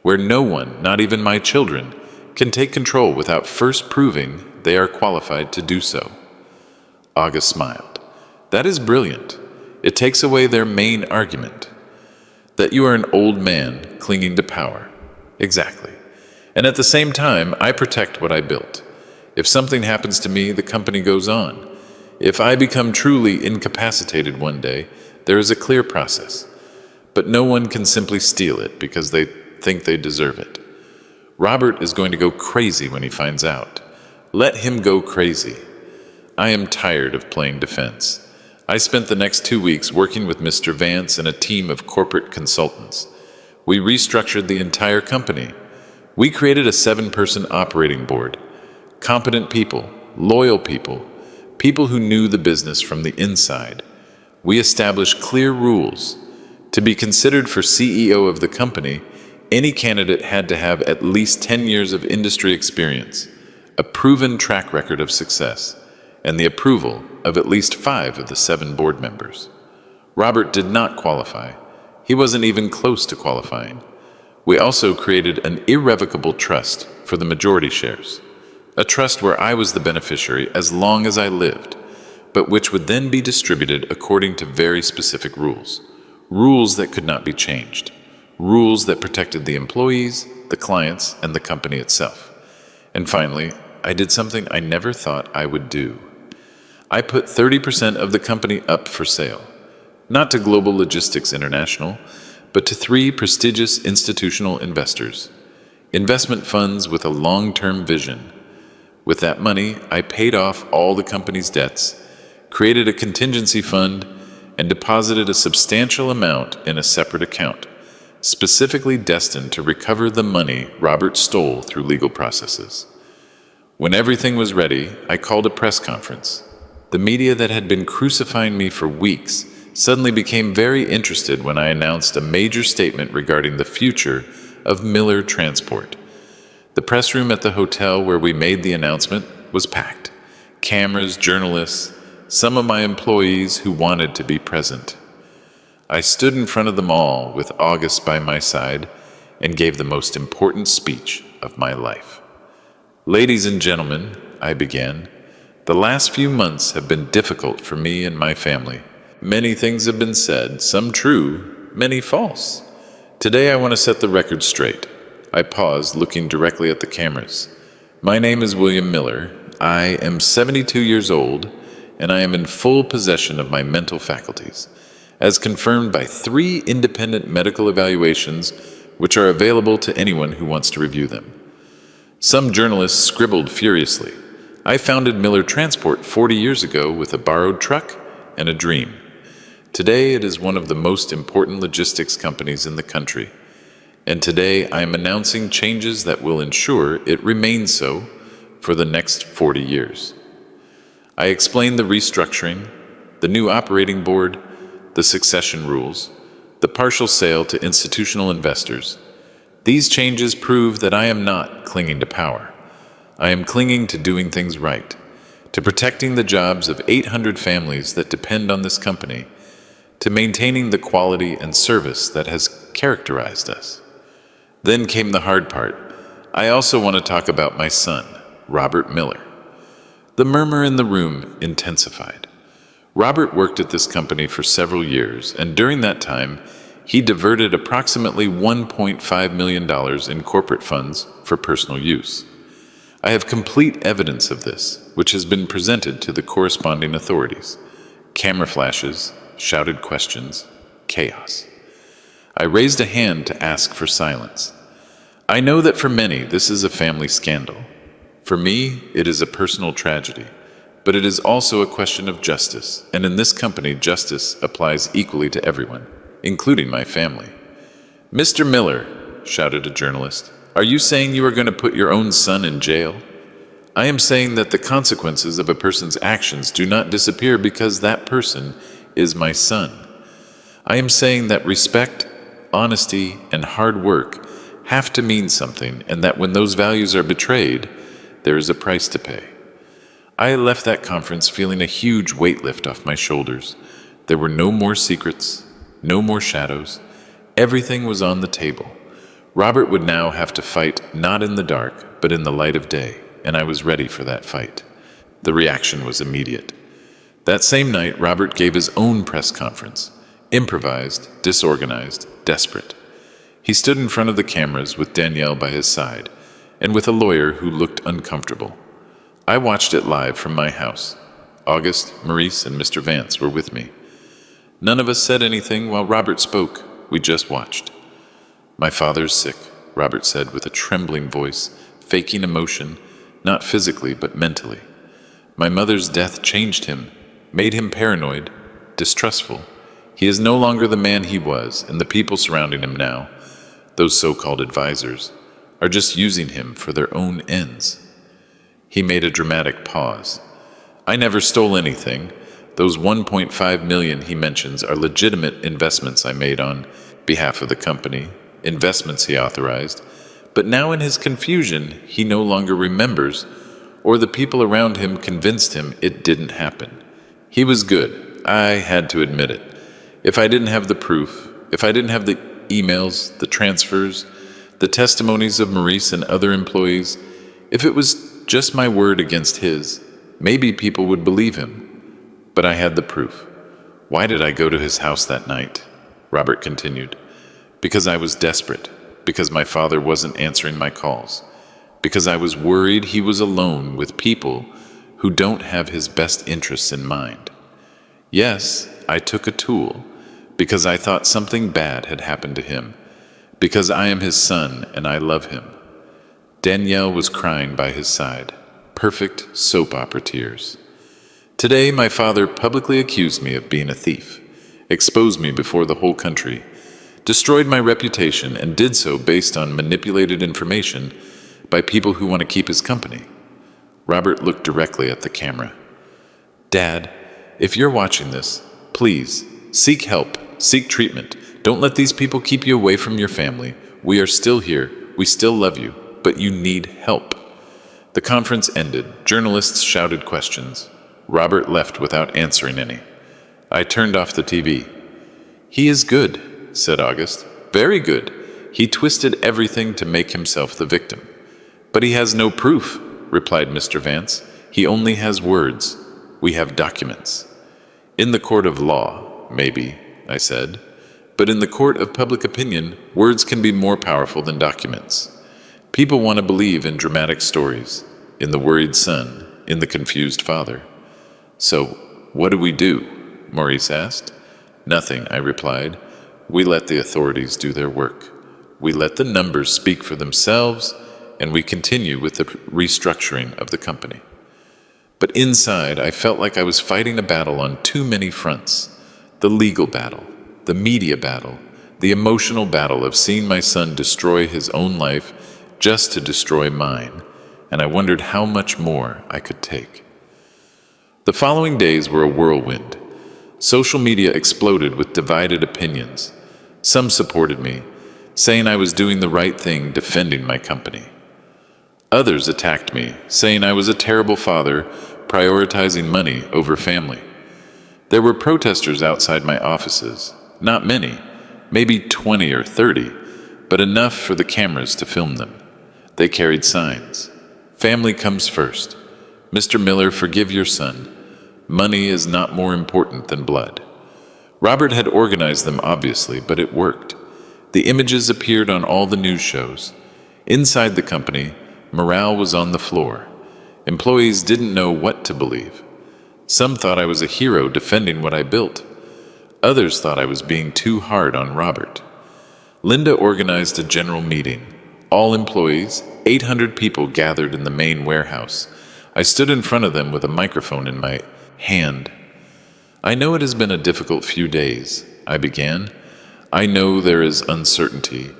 where no one, not even my children, can take control without first proving they are qualified to do so. August smiled. That is brilliant. It takes away their main argument, that you are an old man clinging to power. Exactly. And at the same time, I protect what I built. If something happens to me, the company goes on. If I become truly incapacitated one day, there is a clear process. But no one can simply steal it because they think they deserve it. Robert is going to go crazy when he finds out. Let him go crazy. I am tired of playing defense. I spent the next 2 weeks working with Mr. Vance and a team of corporate consultants. We restructured the entire company. We created a 7-person operating board. Competent people, loyal people, people who knew the business from the inside. We established clear rules. To be considered for CEO of the company, any candidate had to have at least 10 years of industry experience, a proven track record of success, and the approval of at least 5 of the 7 board members. Robert did not qualify. He wasn't even close to qualifying. We also created an irrevocable trust for the majority shares. A trust where I was the beneficiary as long as I lived, but which would then be distributed according to very specific rules. Rules that could not be changed. Rules that protected the employees, the clients, and the company itself. And finally, I did something I never thought I would do. I put 30% of the company up for sale, not to Global Logistics International, but to 3 prestigious institutional investors, investment funds with a long-term vision. With that money, I paid off all the company's debts, created a contingency fund, and deposited a substantial amount in a separate account, specifically destined to recover the money Robert stole through legal processes. When everything was ready, I called a press conference. The media that had been crucifying me for weeks suddenly became very interested when I announced a major statement regarding the future of Miller Transport. The press room at the hotel where we made the announcement was packed. Cameras, journalists, some of my employees who wanted to be present. I stood in front of them all with August by my side and gave the most important speech of my life. Ladies and gentlemen, I began, the last few months have been difficult for me and my family. Many things have been said, some true, many false. Today I want to set the record straight. I paused, looking directly at the cameras. My name is William Miller. I am 72 years old, and I am in full possession of my mental faculties, as confirmed by 3 independent medical evaluations, which are available to anyone who wants to review them. Some journalists scribbled furiously. I founded Miller Transport 40 years ago with a borrowed truck and a dream. Today it is one of the most important logistics companies in the country. And today I am announcing changes that will ensure it remains so for the next 40 years. I explained the restructuring, the new operating board, the succession rules, the partial sale to institutional investors. These changes prove that I am not clinging to power. I am clinging to doing things right, to protecting the jobs of 800 families that depend on this company, to maintaining the quality and service that has characterized us. Then came the hard part. I also want to talk about my son, Robert Miller. The murmur in the room intensified. Robert worked at this company for several years, and during that time, he diverted approximately $1.5 million in corporate funds for personal use. I have complete evidence of this, which has been presented to the corresponding authorities. Camera flashes, shouted questions, chaos. I raised a hand to ask for silence. I know that for many this is a family scandal. For me, it is a personal tragedy. But it is also a question of justice, and in this company justice applies equally to everyone, including my family. "Mr. Miller," shouted a journalist, "are you saying you are going to put your own son in jail?" "I am saying that the consequences of a person's actions do not disappear because that person is my son. I am saying that respect, honesty, and hard work have to mean something, and that when those values are betrayed, there is a price to pay." I left that conference feeling a huge weight lift off my shoulders. There were no more secrets, no more shadows. Everything was on the table. Robert would now have to fight not in the dark, but in the light of day, and I was ready for that fight. The reaction was immediate. That same night, Robert gave his own press conference, improvised, disorganized, desperate. He stood in front of the cameras with Danielle by his side, and with a lawyer who looked uncomfortable. I watched it live from my house. August, Maurice, and Mr. Vance were with me. None of us said anything while Robert spoke. We just watched. "My father's sick," Robert said with a trembling voice, faking emotion, not physically but mentally. "My mother's death changed him, made him paranoid, distrustful. He is no longer the man he was, and the people surrounding him now, those so-called advisors, are just using him for their own ends." He made a dramatic pause. "I never stole anything. Those 1.5 million he mentions are legitimate investments I made on behalf of the company, investments he authorized. But now in his confusion, he no longer remembers, or the people around him convinced him it didn't happen. He was good. I had to admit it. If I didn't have the proof, if I didn't have the emails, the transfers, the testimonies of Maurice and other employees, if it was just my word against his, maybe people would believe him. But I had the proof. Why did I go to his house that night?" Robert continued. "Because I was desperate, because my father wasn't answering my calls, because I was worried he was alone with people who don't have his best interests in mind. Yes, I took a tool, because I thought something bad had happened to him, because I am his son and I love him." Danielle was crying by his side, perfect soap opera tears. "Today my father publicly accused me of being a thief, exposed me before the whole country, destroyed my reputation, and did so based on manipulated information by people who want to keep his company." Robert looked directly at the camera. "Dad, if you're watching this, please, seek help, seek treatment. Don't let these people keep you away from your family. We are still here, we still love you, but you need help." The conference ended. Journalists shouted questions. Robert left without answering any. I turned off the TV. "He is good," said August. "Very good. He twisted everything to make himself the victim." "But he has no proof," replied Mr. Vance. "He only has words. We have documents." "In the court of law, maybe," I said. "But in the court of public opinion, words can be more powerful than documents. People want to believe in dramatic stories, in the worried son, in the confused father." "So, what do we do?" Maurice asked. "Nothing," I replied. "We let the authorities do their work. We let the numbers speak for themselves, and we continue with the restructuring of the company." But inside, I felt like I was fighting a battle on too many fronts. The legal battle, the media battle, the emotional battle of seeing my son destroy his own life just to destroy mine, and I wondered how much more I could take. The following days were a whirlwind. Social media exploded with divided opinions. Some supported me, saying I was doing the right thing defending my company. Others attacked me, saying I was a terrible father, prioritizing money over family. There were protesters outside my offices, not many, maybe 20 or 30, but enough for the cameras to film them. They carried signs. "Family comes first. Mr. Miller, forgive your son. Money is not more important than blood." Robert had organized them, obviously, but it worked. The images appeared on all the news shows. Inside the company, morale was on the floor. Employees didn't know what to believe. Some thought I was a hero defending what I built. Others thought I was being too hard on Robert. Linda organized a general meeting. All employees, 800 people gathered in the main warehouse. I stood in front of them with a microphone in my hand. "I know it has been a difficult few days," I began. "I know there is uncertainty.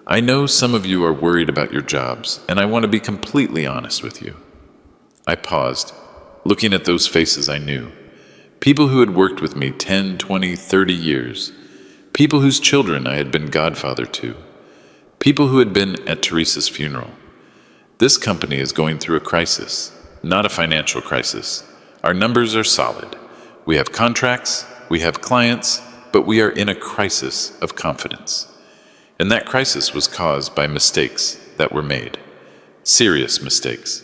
I know some of you are worried about your jobs, and I want to be completely honest with you." I paused, looking at those faces I knew. People who had worked with me 10, 20, 30 years. People whose children I had been godfather to. People who had been at Teresa's funeral. This company is going through a crisis, not a financial crisis. Our numbers are solid. We have contracts, we have clients, but we are in a crisis of confidence. And that crisis was caused by mistakes that were made. Serious mistakes.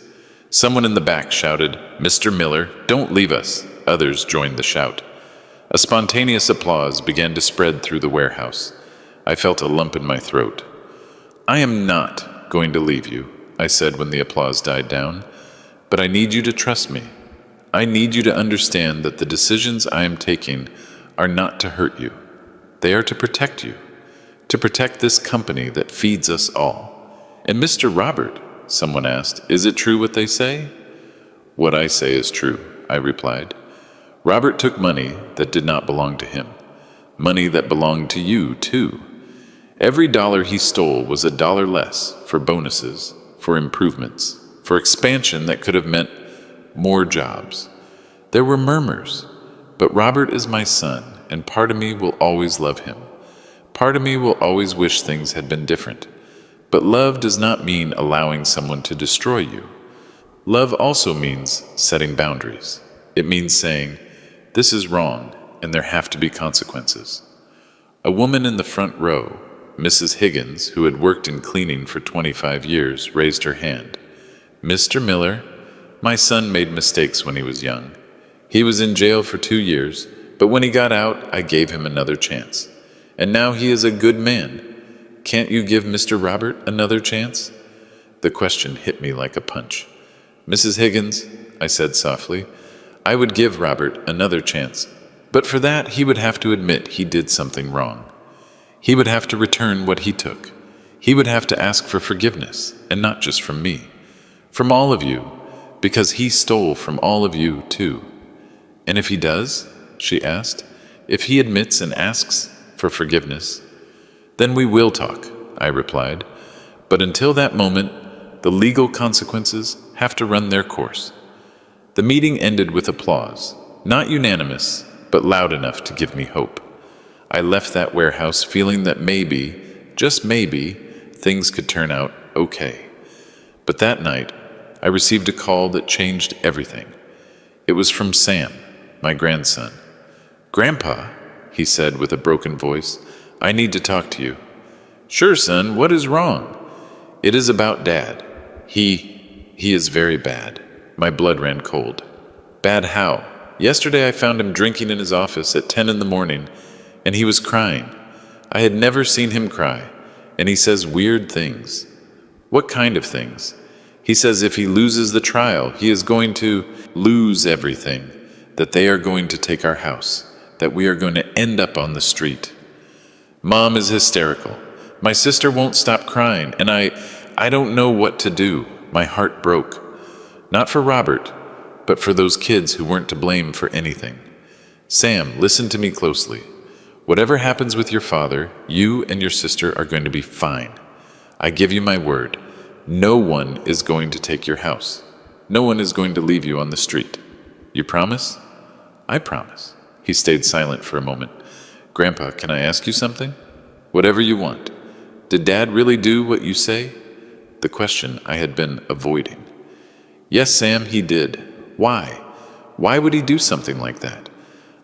Someone in the back shouted, "Mr. Miller, don't leave us." Others joined the shout. A spontaneous applause began to spread through the warehouse. I felt a lump in my throat. "I am not going to leave you," I said when the applause died down, "but I need you to trust me. I need you to understand that the decisions I am taking are not to hurt you. They are to protect you, to protect this company that feeds us all." "And Mr. Robert," someone asked, "is it true what they say?" "What I say is true," I replied. "Robert took money that did not belong to him, money that belonged to you, too. Every dollar he stole was a dollar less for bonuses, for improvements, for expansion that could have meant more jobs. There were murmurs, but Robert is my son, and part of me will always love him. Part of me will always wish things had been different. But love does not mean allowing someone to destroy you. Love also means setting boundaries. It means saying, this is wrong, and there have to be consequences." A woman in the front row, Mrs. Higgins, who had worked in cleaning for 25 years, raised her hand. "Mr. Miller, my son made mistakes when he was young. He was in jail for 2 years, but when he got out, I gave him another chance. And now he is a good man. Can't you give Mr. Robert another chance?" The question hit me like a punch. "Mrs. Higgins," I said softly, "I would give Robert another chance, but for that he would have to admit he did something wrong. He would have to return what he took. He would have to ask for forgiveness, and not just from me. From all of you, because he stole from all of you, too." "And if he does?" she asked. "If he admits and asks for forgiveness, then we will talk," I replied. "But until that moment, the legal consequences have to run their course." The meeting ended with applause, not unanimous, but loud enough to give me hope. I left that warehouse feeling that maybe, just maybe, things could turn out okay. But that night, I received a call that changed everything. It was from Sam, my grandson. "Grandpa," he said with a broken voice, "I need to talk to you." "Sure, son, what is wrong?" "It is about Dad. He is very bad." My blood ran cold. "Bad how?" "Yesterday I found him drinking in his office at 10 in the morning, and he was crying. I had never seen him cry, and he says weird things." "What kind of things?" "He says if he loses the trial, he is going to lose everything, that they are going to take our house, that we are going to end up on the street." Mom is hysterical. My sister won't stop crying, and I don't know what to do. My heart broke. Not for Robert, but for those kids who weren't to blame for anything. "Sam, listen to me closely. Whatever happens with your father, you and your sister are going to be fine. I give you my word. No one is going to take your house. No one is going to leave you on the street. You promise?" "I promise." He stayed silent for a moment. "Grandpa, can I ask you something?" "Whatever you want." "Did Dad really do what you say?" The question I had been avoiding. "Yes, Sam, he did. Why? Why would he do something like that?"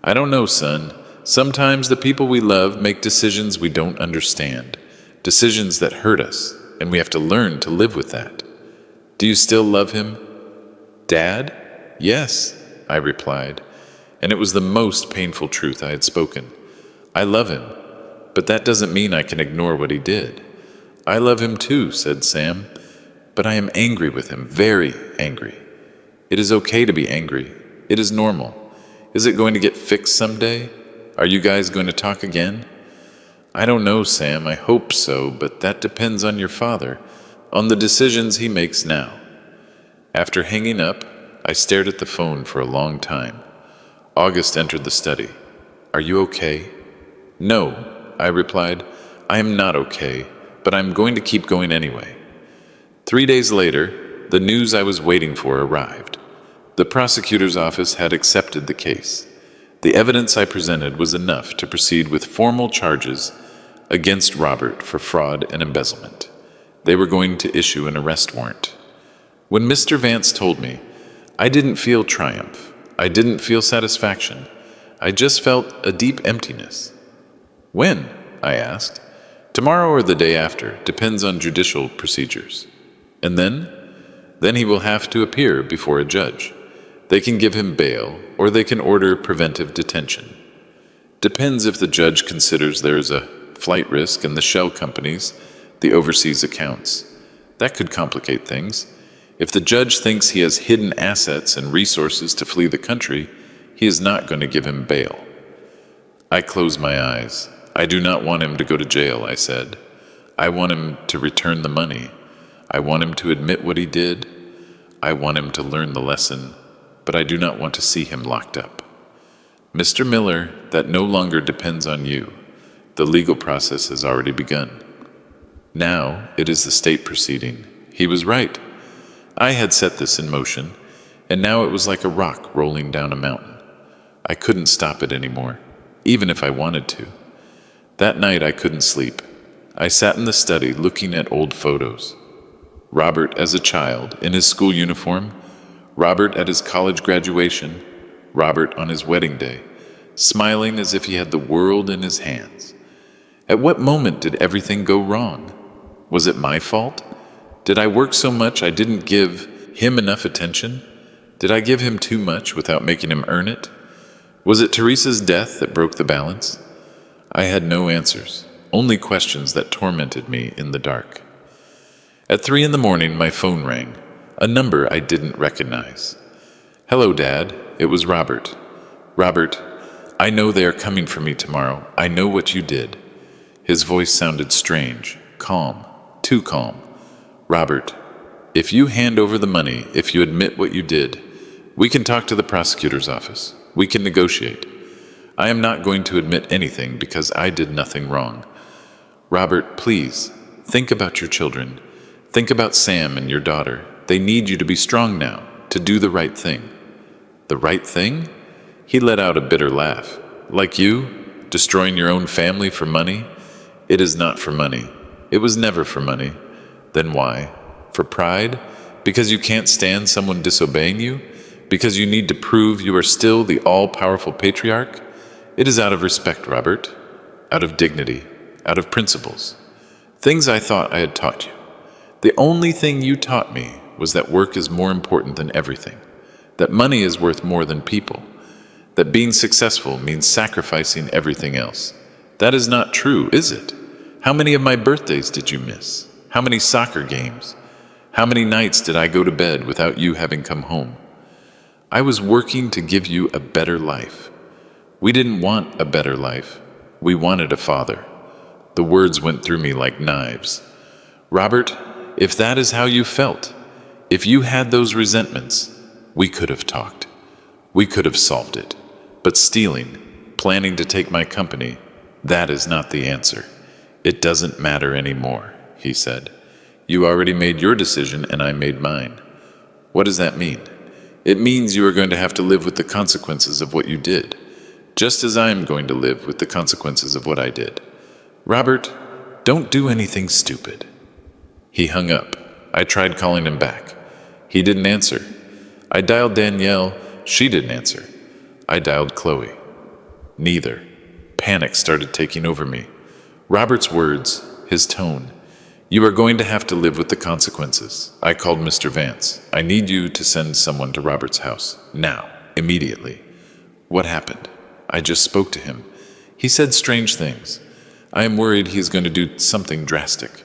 "I don't know, son. Sometimes the people we love make decisions we don't understand, decisions that hurt us, and we have to learn to live with that." "Do you still love him?" "Dad? Yes," I replied, and it was the most painful truth I had spoken. "I love him, but that doesn't mean I can ignore what he did." "I love him too," said Sam, "but I am angry with him, very angry." "It is okay to be angry. It is normal. Is it going to get fixed someday?" Are you guys going to talk again? I don't know, Sam. I hope so, but that depends on your father, on the decisions he makes now. After hanging up, I stared at the phone for a long time. August entered the study. Are you okay? No, I replied. I am not okay, but I'm going to keep going anyway. 3 days later, the news I was waiting for arrived. The prosecutor's office had accepted the case. The evidence I presented was enough to proceed with formal charges against Robert for fraud and embezzlement. They were going to issue an arrest warrant. When Mr. Vance told me, I didn't feel triumph. I didn't feel satisfaction. I just felt a deep emptiness. When? I asked. Tomorrow or the day after, depends on judicial procedures. And then? Then he will have to appear before a judge. They can give him bail, or they can order preventive detention. Depends if the judge considers there is a flight risk in the shell companies, the overseas accounts. That could complicate things. If the judge thinks he has hidden assets and resources to flee the country, he is not going to give him bail. I closed my eyes. I do not want him to go to jail, I said. I want him to return the money. I want him to admit what he did. I want him to learn the lesson, but I do not want to see him locked up. Mr. Miller, that no longer depends on you. The legal process has already begun. Now it is the state proceeding. He was right. I had set this in motion, and now it was like a rock rolling down a mountain. I couldn't stop it anymore, even if I wanted to. That night I couldn't sleep. I sat in the study looking at old photos. Robert as a child, in his school uniform, Robert at his college graduation, Robert on his wedding day, smiling as if he had the world in his hands. At what moment did everything go wrong? Was it my fault? Did I work so much I didn't give him enough attention? Did I give him too much without making him earn it? Was it Teresa's death that broke the balance? I had no answers, only questions that tormented me in the dark. At 3 a.m, my phone rang, a number I didn't recognize. Hello, Dad. It was Robert. Robert, I know they are coming for me tomorrow. I know what you did. His voice sounded strange, calm, too calm. Robert, if you hand over the money, if you admit what you did, we can talk to the prosecutor's office. We can negotiate. I am not going to admit anything because I did nothing wrong. Robert, please, think about your children. Think about Sam and your daughter. They need you to be strong now, to do the right thing. The right thing? He let out a bitter laugh. Like you, destroying your own family for money? It is not for money. It was never for money. Then why? For pride? Because you can't stand someone disobeying you? Because you need to prove you are still the all-powerful patriarch? It is out of respect, Robert. Out of dignity. Out of principles. Things I thought I had taught you. The only thing you taught me was that work is more important than everything. That money is worth more than people. That being successful means sacrificing everything else. That is not true, is it? How many of my birthdays did you miss? How many soccer games? How many nights did I go to bed without you having come home? I was working to give you a better life. We didn't want a better life. We wanted a father. The words went through me like knives. Robert, if that is how you felt, if you had those resentments, we could have talked. We could have solved it. But stealing, planning to take my company, that is not the answer. It doesn't matter anymore, he said. You already made your decision and I made mine. What does that mean? It means you are going to have to live with the consequences of what you did, just as I am going to live with the consequences of what I did. Robert, don't do anything stupid. He hung up. I tried calling him back. He didn't answer. I dialed Danielle. She didn't answer. I dialed Chloe. Neither. Panic started taking over me. Robert's words, his tone. You are going to have to live with the consequences. I called Mr. Vance. I need you to send someone to Robert's house. Now. Immediately. What happened? I just spoke to him. He said strange things. I am worried he is going to do something drastic.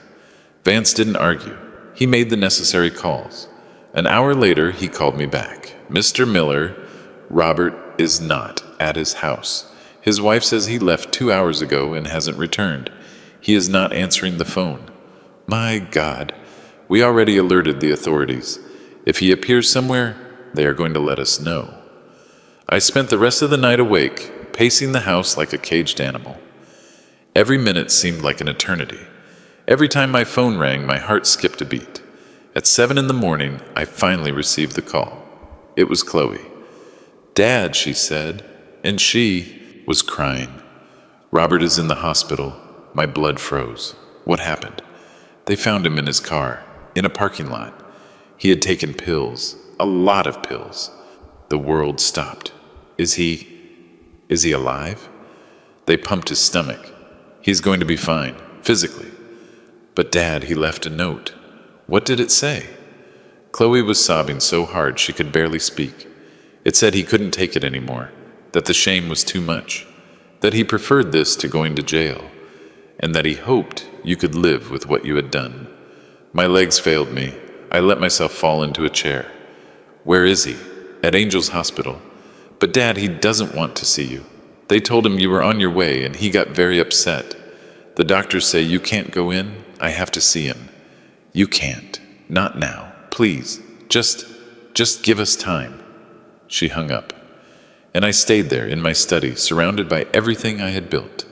Vance didn't argue. He made the necessary calls. An hour later, he called me back. Mr. Miller, Robert is not at his house. His wife says he left 2 hours ago and hasn't returned. He is not answering the phone. My God, we already alerted the authorities. If he appears somewhere, they are going to let us know. I spent the rest of the night awake, pacing the house like a caged animal. Every minute seemed like an eternity. Every time my phone rang, my heart skipped a beat. At 7 in the morning, I finally received the call. It was Chloe. "Dad," she said, and she was crying. "Robert is in the hospital." My blood froze. What happened? They found him in his car, in a parking lot. He had taken pills, a lot of pills. The world stopped. Is he alive? They pumped his stomach. He's going to be fine, physically. But Dad, he left a note. What did it say? Chloe was sobbing so hard she could barely speak. It said he couldn't take it anymore, that the shame was too much, that he preferred this to going to jail, and that he hoped you could live with what you had done. My legs failed me. I let myself fall into a chair. Where is he? At Angel's Hospital. But Dad, he doesn't want to see you. They told him you were on your way, and he got very upset. The doctors say you can't go in. I have to see him. You can't. Not now. Please. Just give us time. She hung up. And I stayed there in my study, surrounded by everything I had built,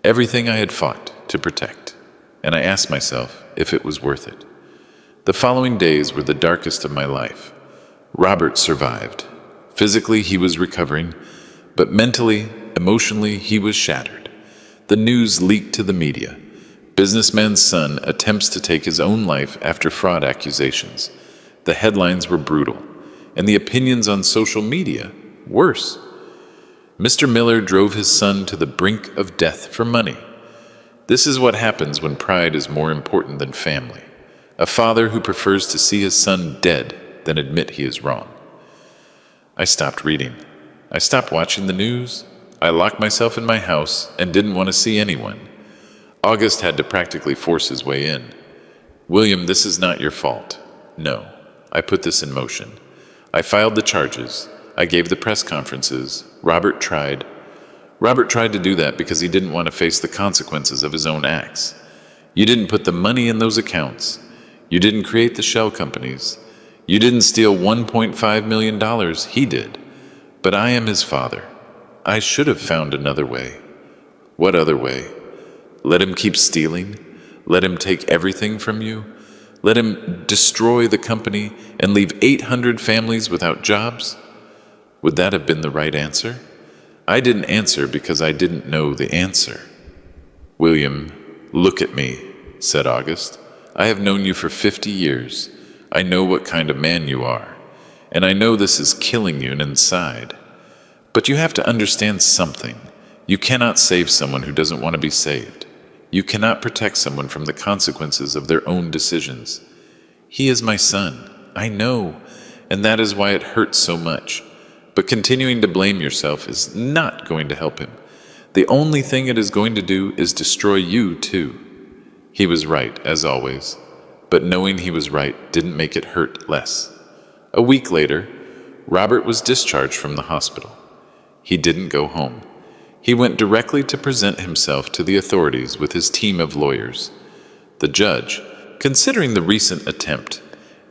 everything I had fought to protect. And I asked myself if it was worth it. The following days were the darkest of my life. Robert survived. Physically, he was recovering, but mentally, emotionally, he was shattered. The news leaked to the media. Businessman's son attempts to take his own life after fraud accusations. The headlines were brutal, and the opinions on social media worse. Mr. Miller drove his son to the brink of death for money. This is what happens when pride is more important than family. A father who prefers to see his son dead than admit he is wrong. I stopped reading. I stopped watching the news. I locked myself in my house and didn't want to see anyone. August had to practically force his way in. "William, this is not your fault." No, I put this in motion. I filed the charges. I gave the press conferences. Robert tried to do that because he didn't want to face the consequences of his own acts. You didn't put the money in those accounts. You didn't create the shell companies. You didn't steal $1.5 million. He did. But I am his father. I should have found another way. What other way? Let him keep stealing? Let him take everything from you? Let him destroy the company and leave 800 families without jobs? Would that have been the right answer? I didn't answer because I didn't know the answer. "William, look at me," said August. "I have known you for 50 years. I know what kind of man you are, and I know this is killing you inside. But you have to understand something. You cannot save someone who doesn't want to be saved. You cannot protect someone from the consequences of their own decisions. He is my son, I know, and that is why it hurts so much. But continuing to blame yourself is not going to help him. The only thing it is going to do is destroy you too." He was right, as always, but knowing he was right didn't make it hurt less. A week later, Robert was discharged from the hospital. He didn't go home. He went directly to present himself to the authorities with his team of lawyers. The judge, considering the recent attempt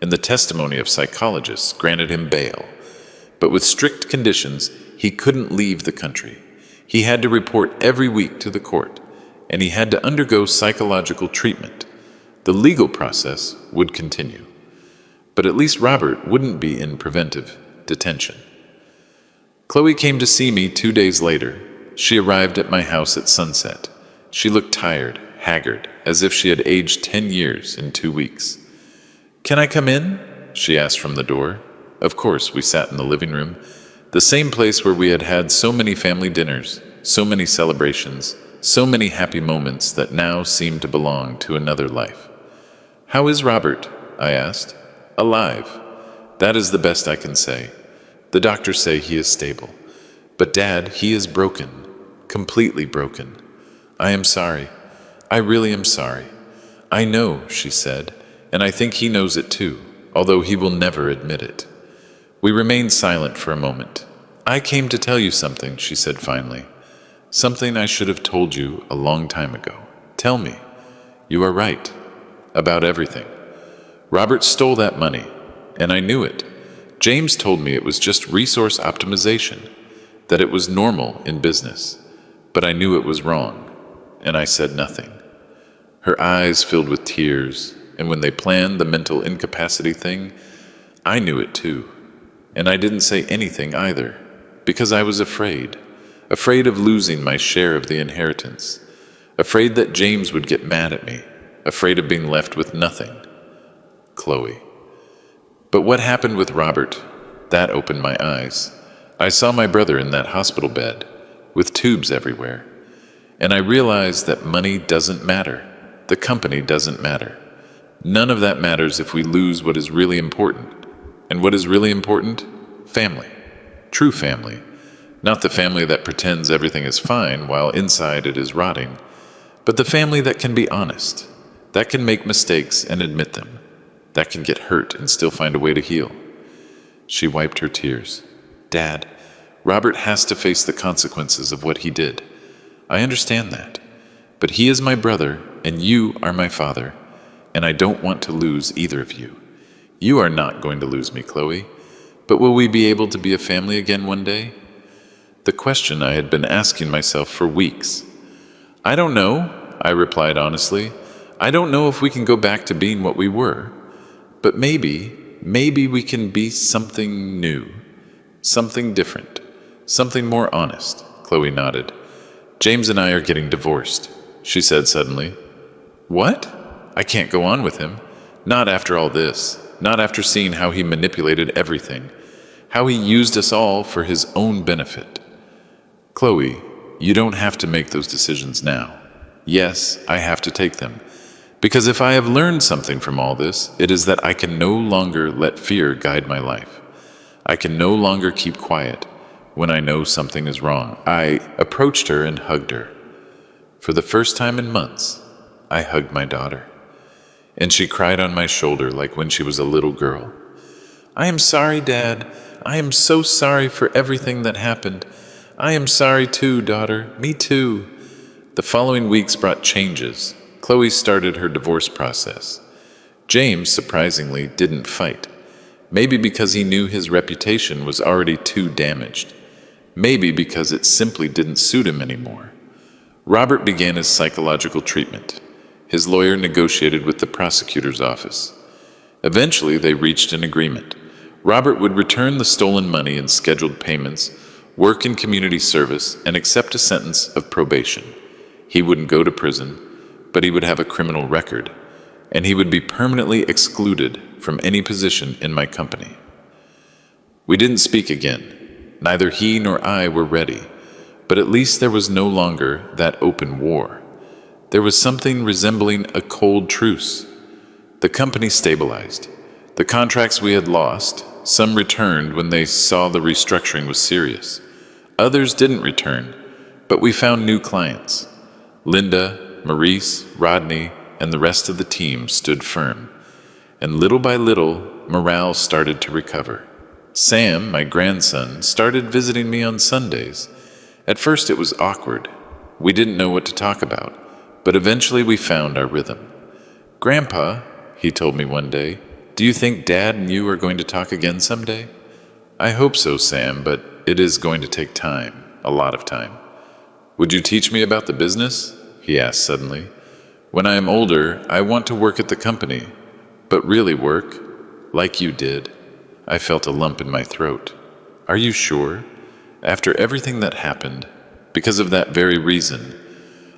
and the testimony of psychologists, granted him bail. But with strict conditions, he couldn't leave the country. He had to report every week to the court, and he had to undergo psychological treatment. The legal process would continue. But at least Robert wouldn't be in preventive detention. Chloe came to see me 2 days later. She arrived at my house at sunset. She looked tired, haggard, as if she had aged 10 years in 2 weeks. "Can I come in?" she asked from the door. Of course, we sat in the living room, the same place where we had had so many family dinners, so many celebrations, so many happy moments that now seemed to belong to another life. "How is Robert?" I asked. "Alive. That is the best I can say. The doctors say he is stable. But Dad, he is broken, completely broken. I am sorry. I really am sorry." "I know," she said, "and I think he knows it too, although he will never admit it." We remained silent for a moment. "I came to tell you something," she said finally. Something I should have told you a long time ago. Tell me. You are right. About everything. Robert stole that money, and I knew it. James told me it was just resource optimization, that it was normal in business. But I knew it was wrong, and I said nothing. Her eyes filled with tears, and when they planned the mental incapacity thing, I knew it too. And I didn't say anything either, because I was afraid of losing my share of the inheritance, afraid that James would get mad at me, afraid of being left with nothing. Chloe. But what happened with Robert, that opened my eyes. I saw my brother in that hospital bed, with tubes everywhere, and I realized that money doesn't matter. The company doesn't matter. None of that matters if we lose what is really important. And what is really important? Family. True family. Not the family that pretends everything is fine while inside it is rotting, but the family that can be honest, that can make mistakes and admit them, that can get hurt and still find a way to heal. She wiped her tears. Dad, Robert has to face the consequences of what he did. I understand that. But he is my brother, and you are my father, and I don't want to lose either of you. You are not going to lose me, Chloe. But will we be able to be a family again one day? The question I had been asking myself for weeks. I don't know, I replied honestly. I don't know if we can go back to being what we were. But maybe we can be something new, something different, something more honest. Chloe nodded. James and I are getting divorced, she said suddenly. What? I can't go on with him. Not after all this. Not after seeing how he manipulated everything. How he used us all for his own benefit. Chloe, you don't have to make those decisions now. Yes, I have to take them. Because if I have learned something from all this, it is that I can no longer let fear guide my life. I can no longer keep quiet when I know something is wrong. I approached her and hugged her. For the first time in months, I hugged my daughter. And she cried on my shoulder like when she was a little girl. I am sorry, Dad. I am so sorry for everything that happened. I am sorry too, daughter. Me too. The following weeks brought changes. Chloe started her divorce process. James, surprisingly, didn't fight. Maybe because he knew his reputation was already too damaged. Maybe because it simply didn't suit him anymore. Robert began his psychological treatment. His lawyer negotiated with the prosecutor's office. Eventually, they reached an agreement. Robert would return the stolen money and scheduled payments, work in community service, and accept a sentence of probation. He wouldn't go to prison, but he would have a criminal record, and he would be permanently excluded from any position in my company. We didn't speak again. Neither he nor I were ready, but at least there was no longer that open war. There was something resembling a cold truce. The company stabilized. The contracts we had lost, some returned when they saw the restructuring was serious. Others didn't return, but we found new clients. Linda, Maurice, Rodney, and the rest of the team stood firm. And little by little, morale started to recover. Sam, my grandson, started visiting me on Sundays. At first it was awkward. We didn't know what to talk about. But eventually we found our rhythm. Grandpa, he told me one day, do you think Dad and you are going to talk again someday? I hope so, Sam, but it is going to take time, a lot of time. Would you teach me about the business? He asked suddenly. When I am older, I want to work at the company, but really work, like you did. I felt a lump in my throat. Are you sure? After everything that happened, because of that very reason,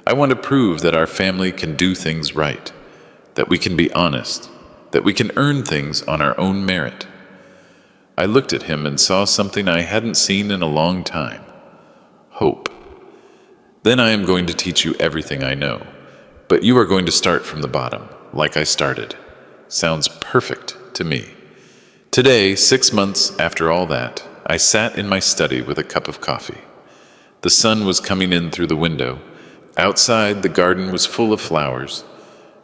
I want to prove that our family can do things right, that we can be honest, that we can earn things on our own merit. I looked at him and saw something I hadn't seen in a long time. Hope. Then I am going to teach you everything I know, but you are going to start from the bottom, like I started. Sounds perfect to me. Today, 6 months after all that, I sat in my study with a cup of coffee. The sun was coming in through the window. Outside, the garden was full of flowers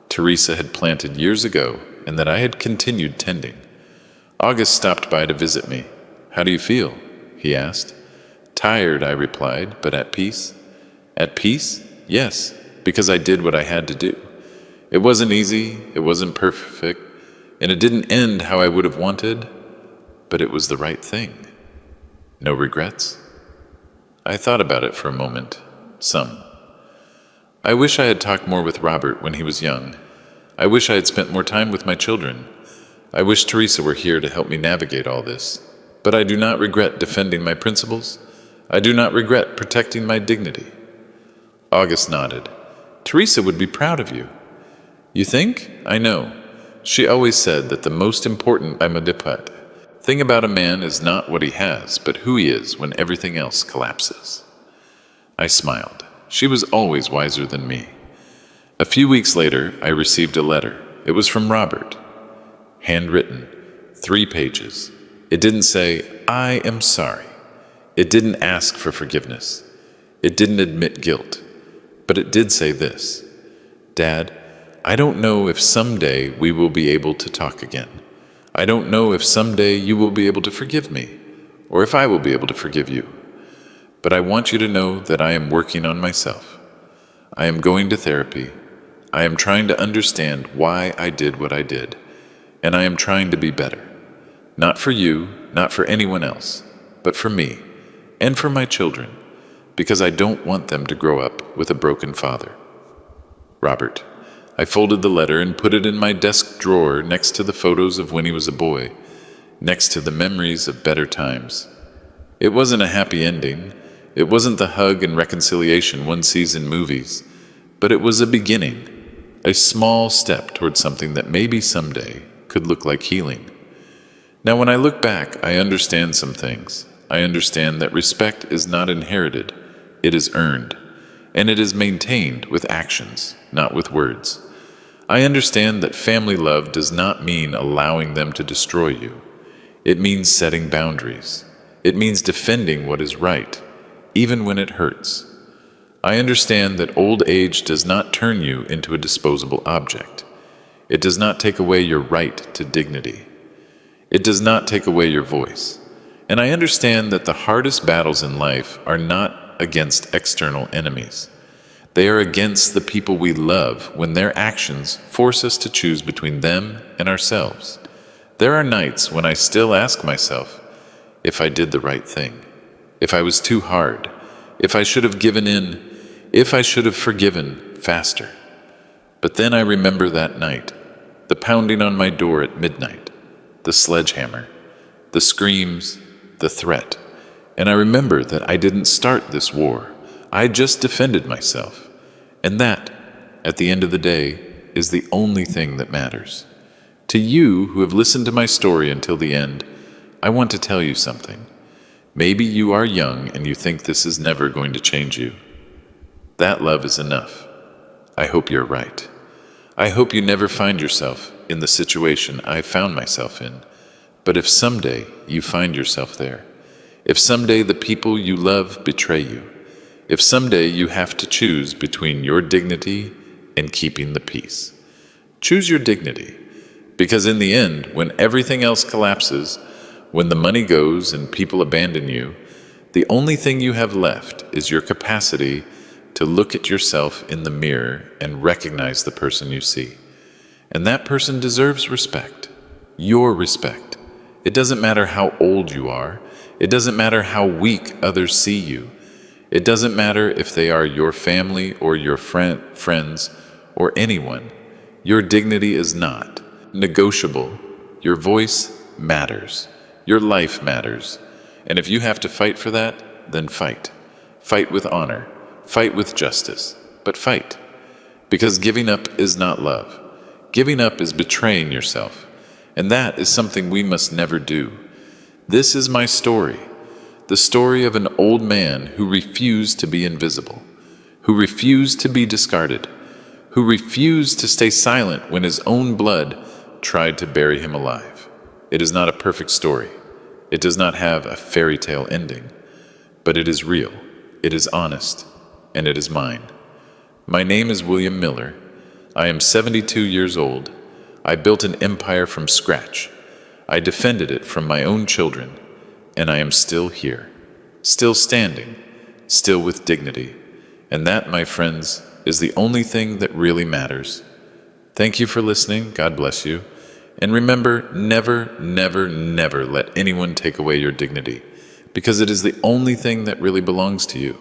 Teresa had planted years ago and that I had continued tending. August stopped by to visit me. How do you feel? He asked. Tired, I replied, but at peace. At peace? Yes, because I did what I had to do. It wasn't easy, it wasn't perfect, and it didn't end how I would have wanted, but it was the right thing. No regrets? I thought about it for a moment. Some. I wish I had talked more with Robert when he was young. I wish I had spent more time with my children. I wish Teresa were here to help me navigate all this. But I do not regret defending my principles. I do not regret protecting my dignity. August nodded. Teresa would be proud of you. You think? I know. She always said that the most important thing about a man is not what he has, but who he is when everything else collapses. I smiled. She was always wiser than me. A few weeks later, I received a letter. It was from Robert. Handwritten. 3 pages. It didn't say, I am sorry. It didn't ask for forgiveness. It didn't admit guilt. But it did say this. Dad, I don't know if someday we will be able to talk again. I don't know if someday you will be able to forgive me, or if I will be able to forgive you. But I want you to know that I am working on myself. I am going to therapy. I am trying to understand why I did what I did, and I am trying to be better. Not for you, not for anyone else, but for me, and for my children, because I don't want them to grow up with a broken father. Robert. I folded the letter and put it in my desk drawer next to the photos of when he was a boy, next to the memories of better times. It wasn't a happy ending. It wasn't the hug and reconciliation one sees in movies, but it was a beginning, a small step toward something that maybe someday could look like healing. Now, when I look back, I understand some things. I understand that respect is not inherited, it is earned, and it is maintained with actions, not with words. I understand that family love does not mean allowing them to destroy you. It means setting boundaries. It means defending what is right, even when it hurts. I understand that old age does not turn you into a disposable object. It does not take away your right to dignity. It does not take away your voice. And I understand that the hardest battles in life are not against external enemies. They are against the people we love when their actions force us to choose between them and ourselves. There are nights when I still ask myself if I did the right thing, if I was too hard, if I should have given in, if I should have forgiven faster. But then I remember that night, the pounding on my door at midnight, the sledgehammer, the screams, the threat. And I remember that I didn't start this war. I just defended myself. And that, at the end of the day, is the only thing that matters. To you who have listened to my story until the end, I want to tell you something. Maybe you are young and you think this is never going to change you. That love is enough. I hope you're right. I hope you never find yourself in the situation I found myself in. But if someday you find yourself there, if someday the people you love betray you, if someday you have to choose between your dignity and keeping the peace, choose your dignity, because in the end, when everything else collapses, when the money goes and people abandon you, the only thing you have left is your capacity to look at yourself in the mirror and recognize the person you see. And that person deserves respect, your respect. It doesn't matter how old you are. It doesn't matter how weak others see you. It doesn't matter if they are your family or your friends or anyone. Your dignity is not negotiable. Your voice matters. Your life matters. And if you have to fight for that, then fight. Fight with honor. Fight with justice. But fight. Because giving up is not love. Giving up is betraying yourself. And that is something we must never do. This is my story. The story of an old man who refused to be invisible, who refused to be discarded, who refused to stay silent when his own blood tried to bury him alive. It is not a perfect story. It does not have a fairy tale ending, but it is real, it is honest, and it is mine. My name is William Miller. I am 72 years old. I built an empire from scratch. I defended it from my own children. And I am still here, still standing, still with dignity. And that, my friends, is the only thing that really matters. Thank you for listening. God bless you. And remember, never, never, never let anyone take away your dignity, because it is the only thing that really belongs to you.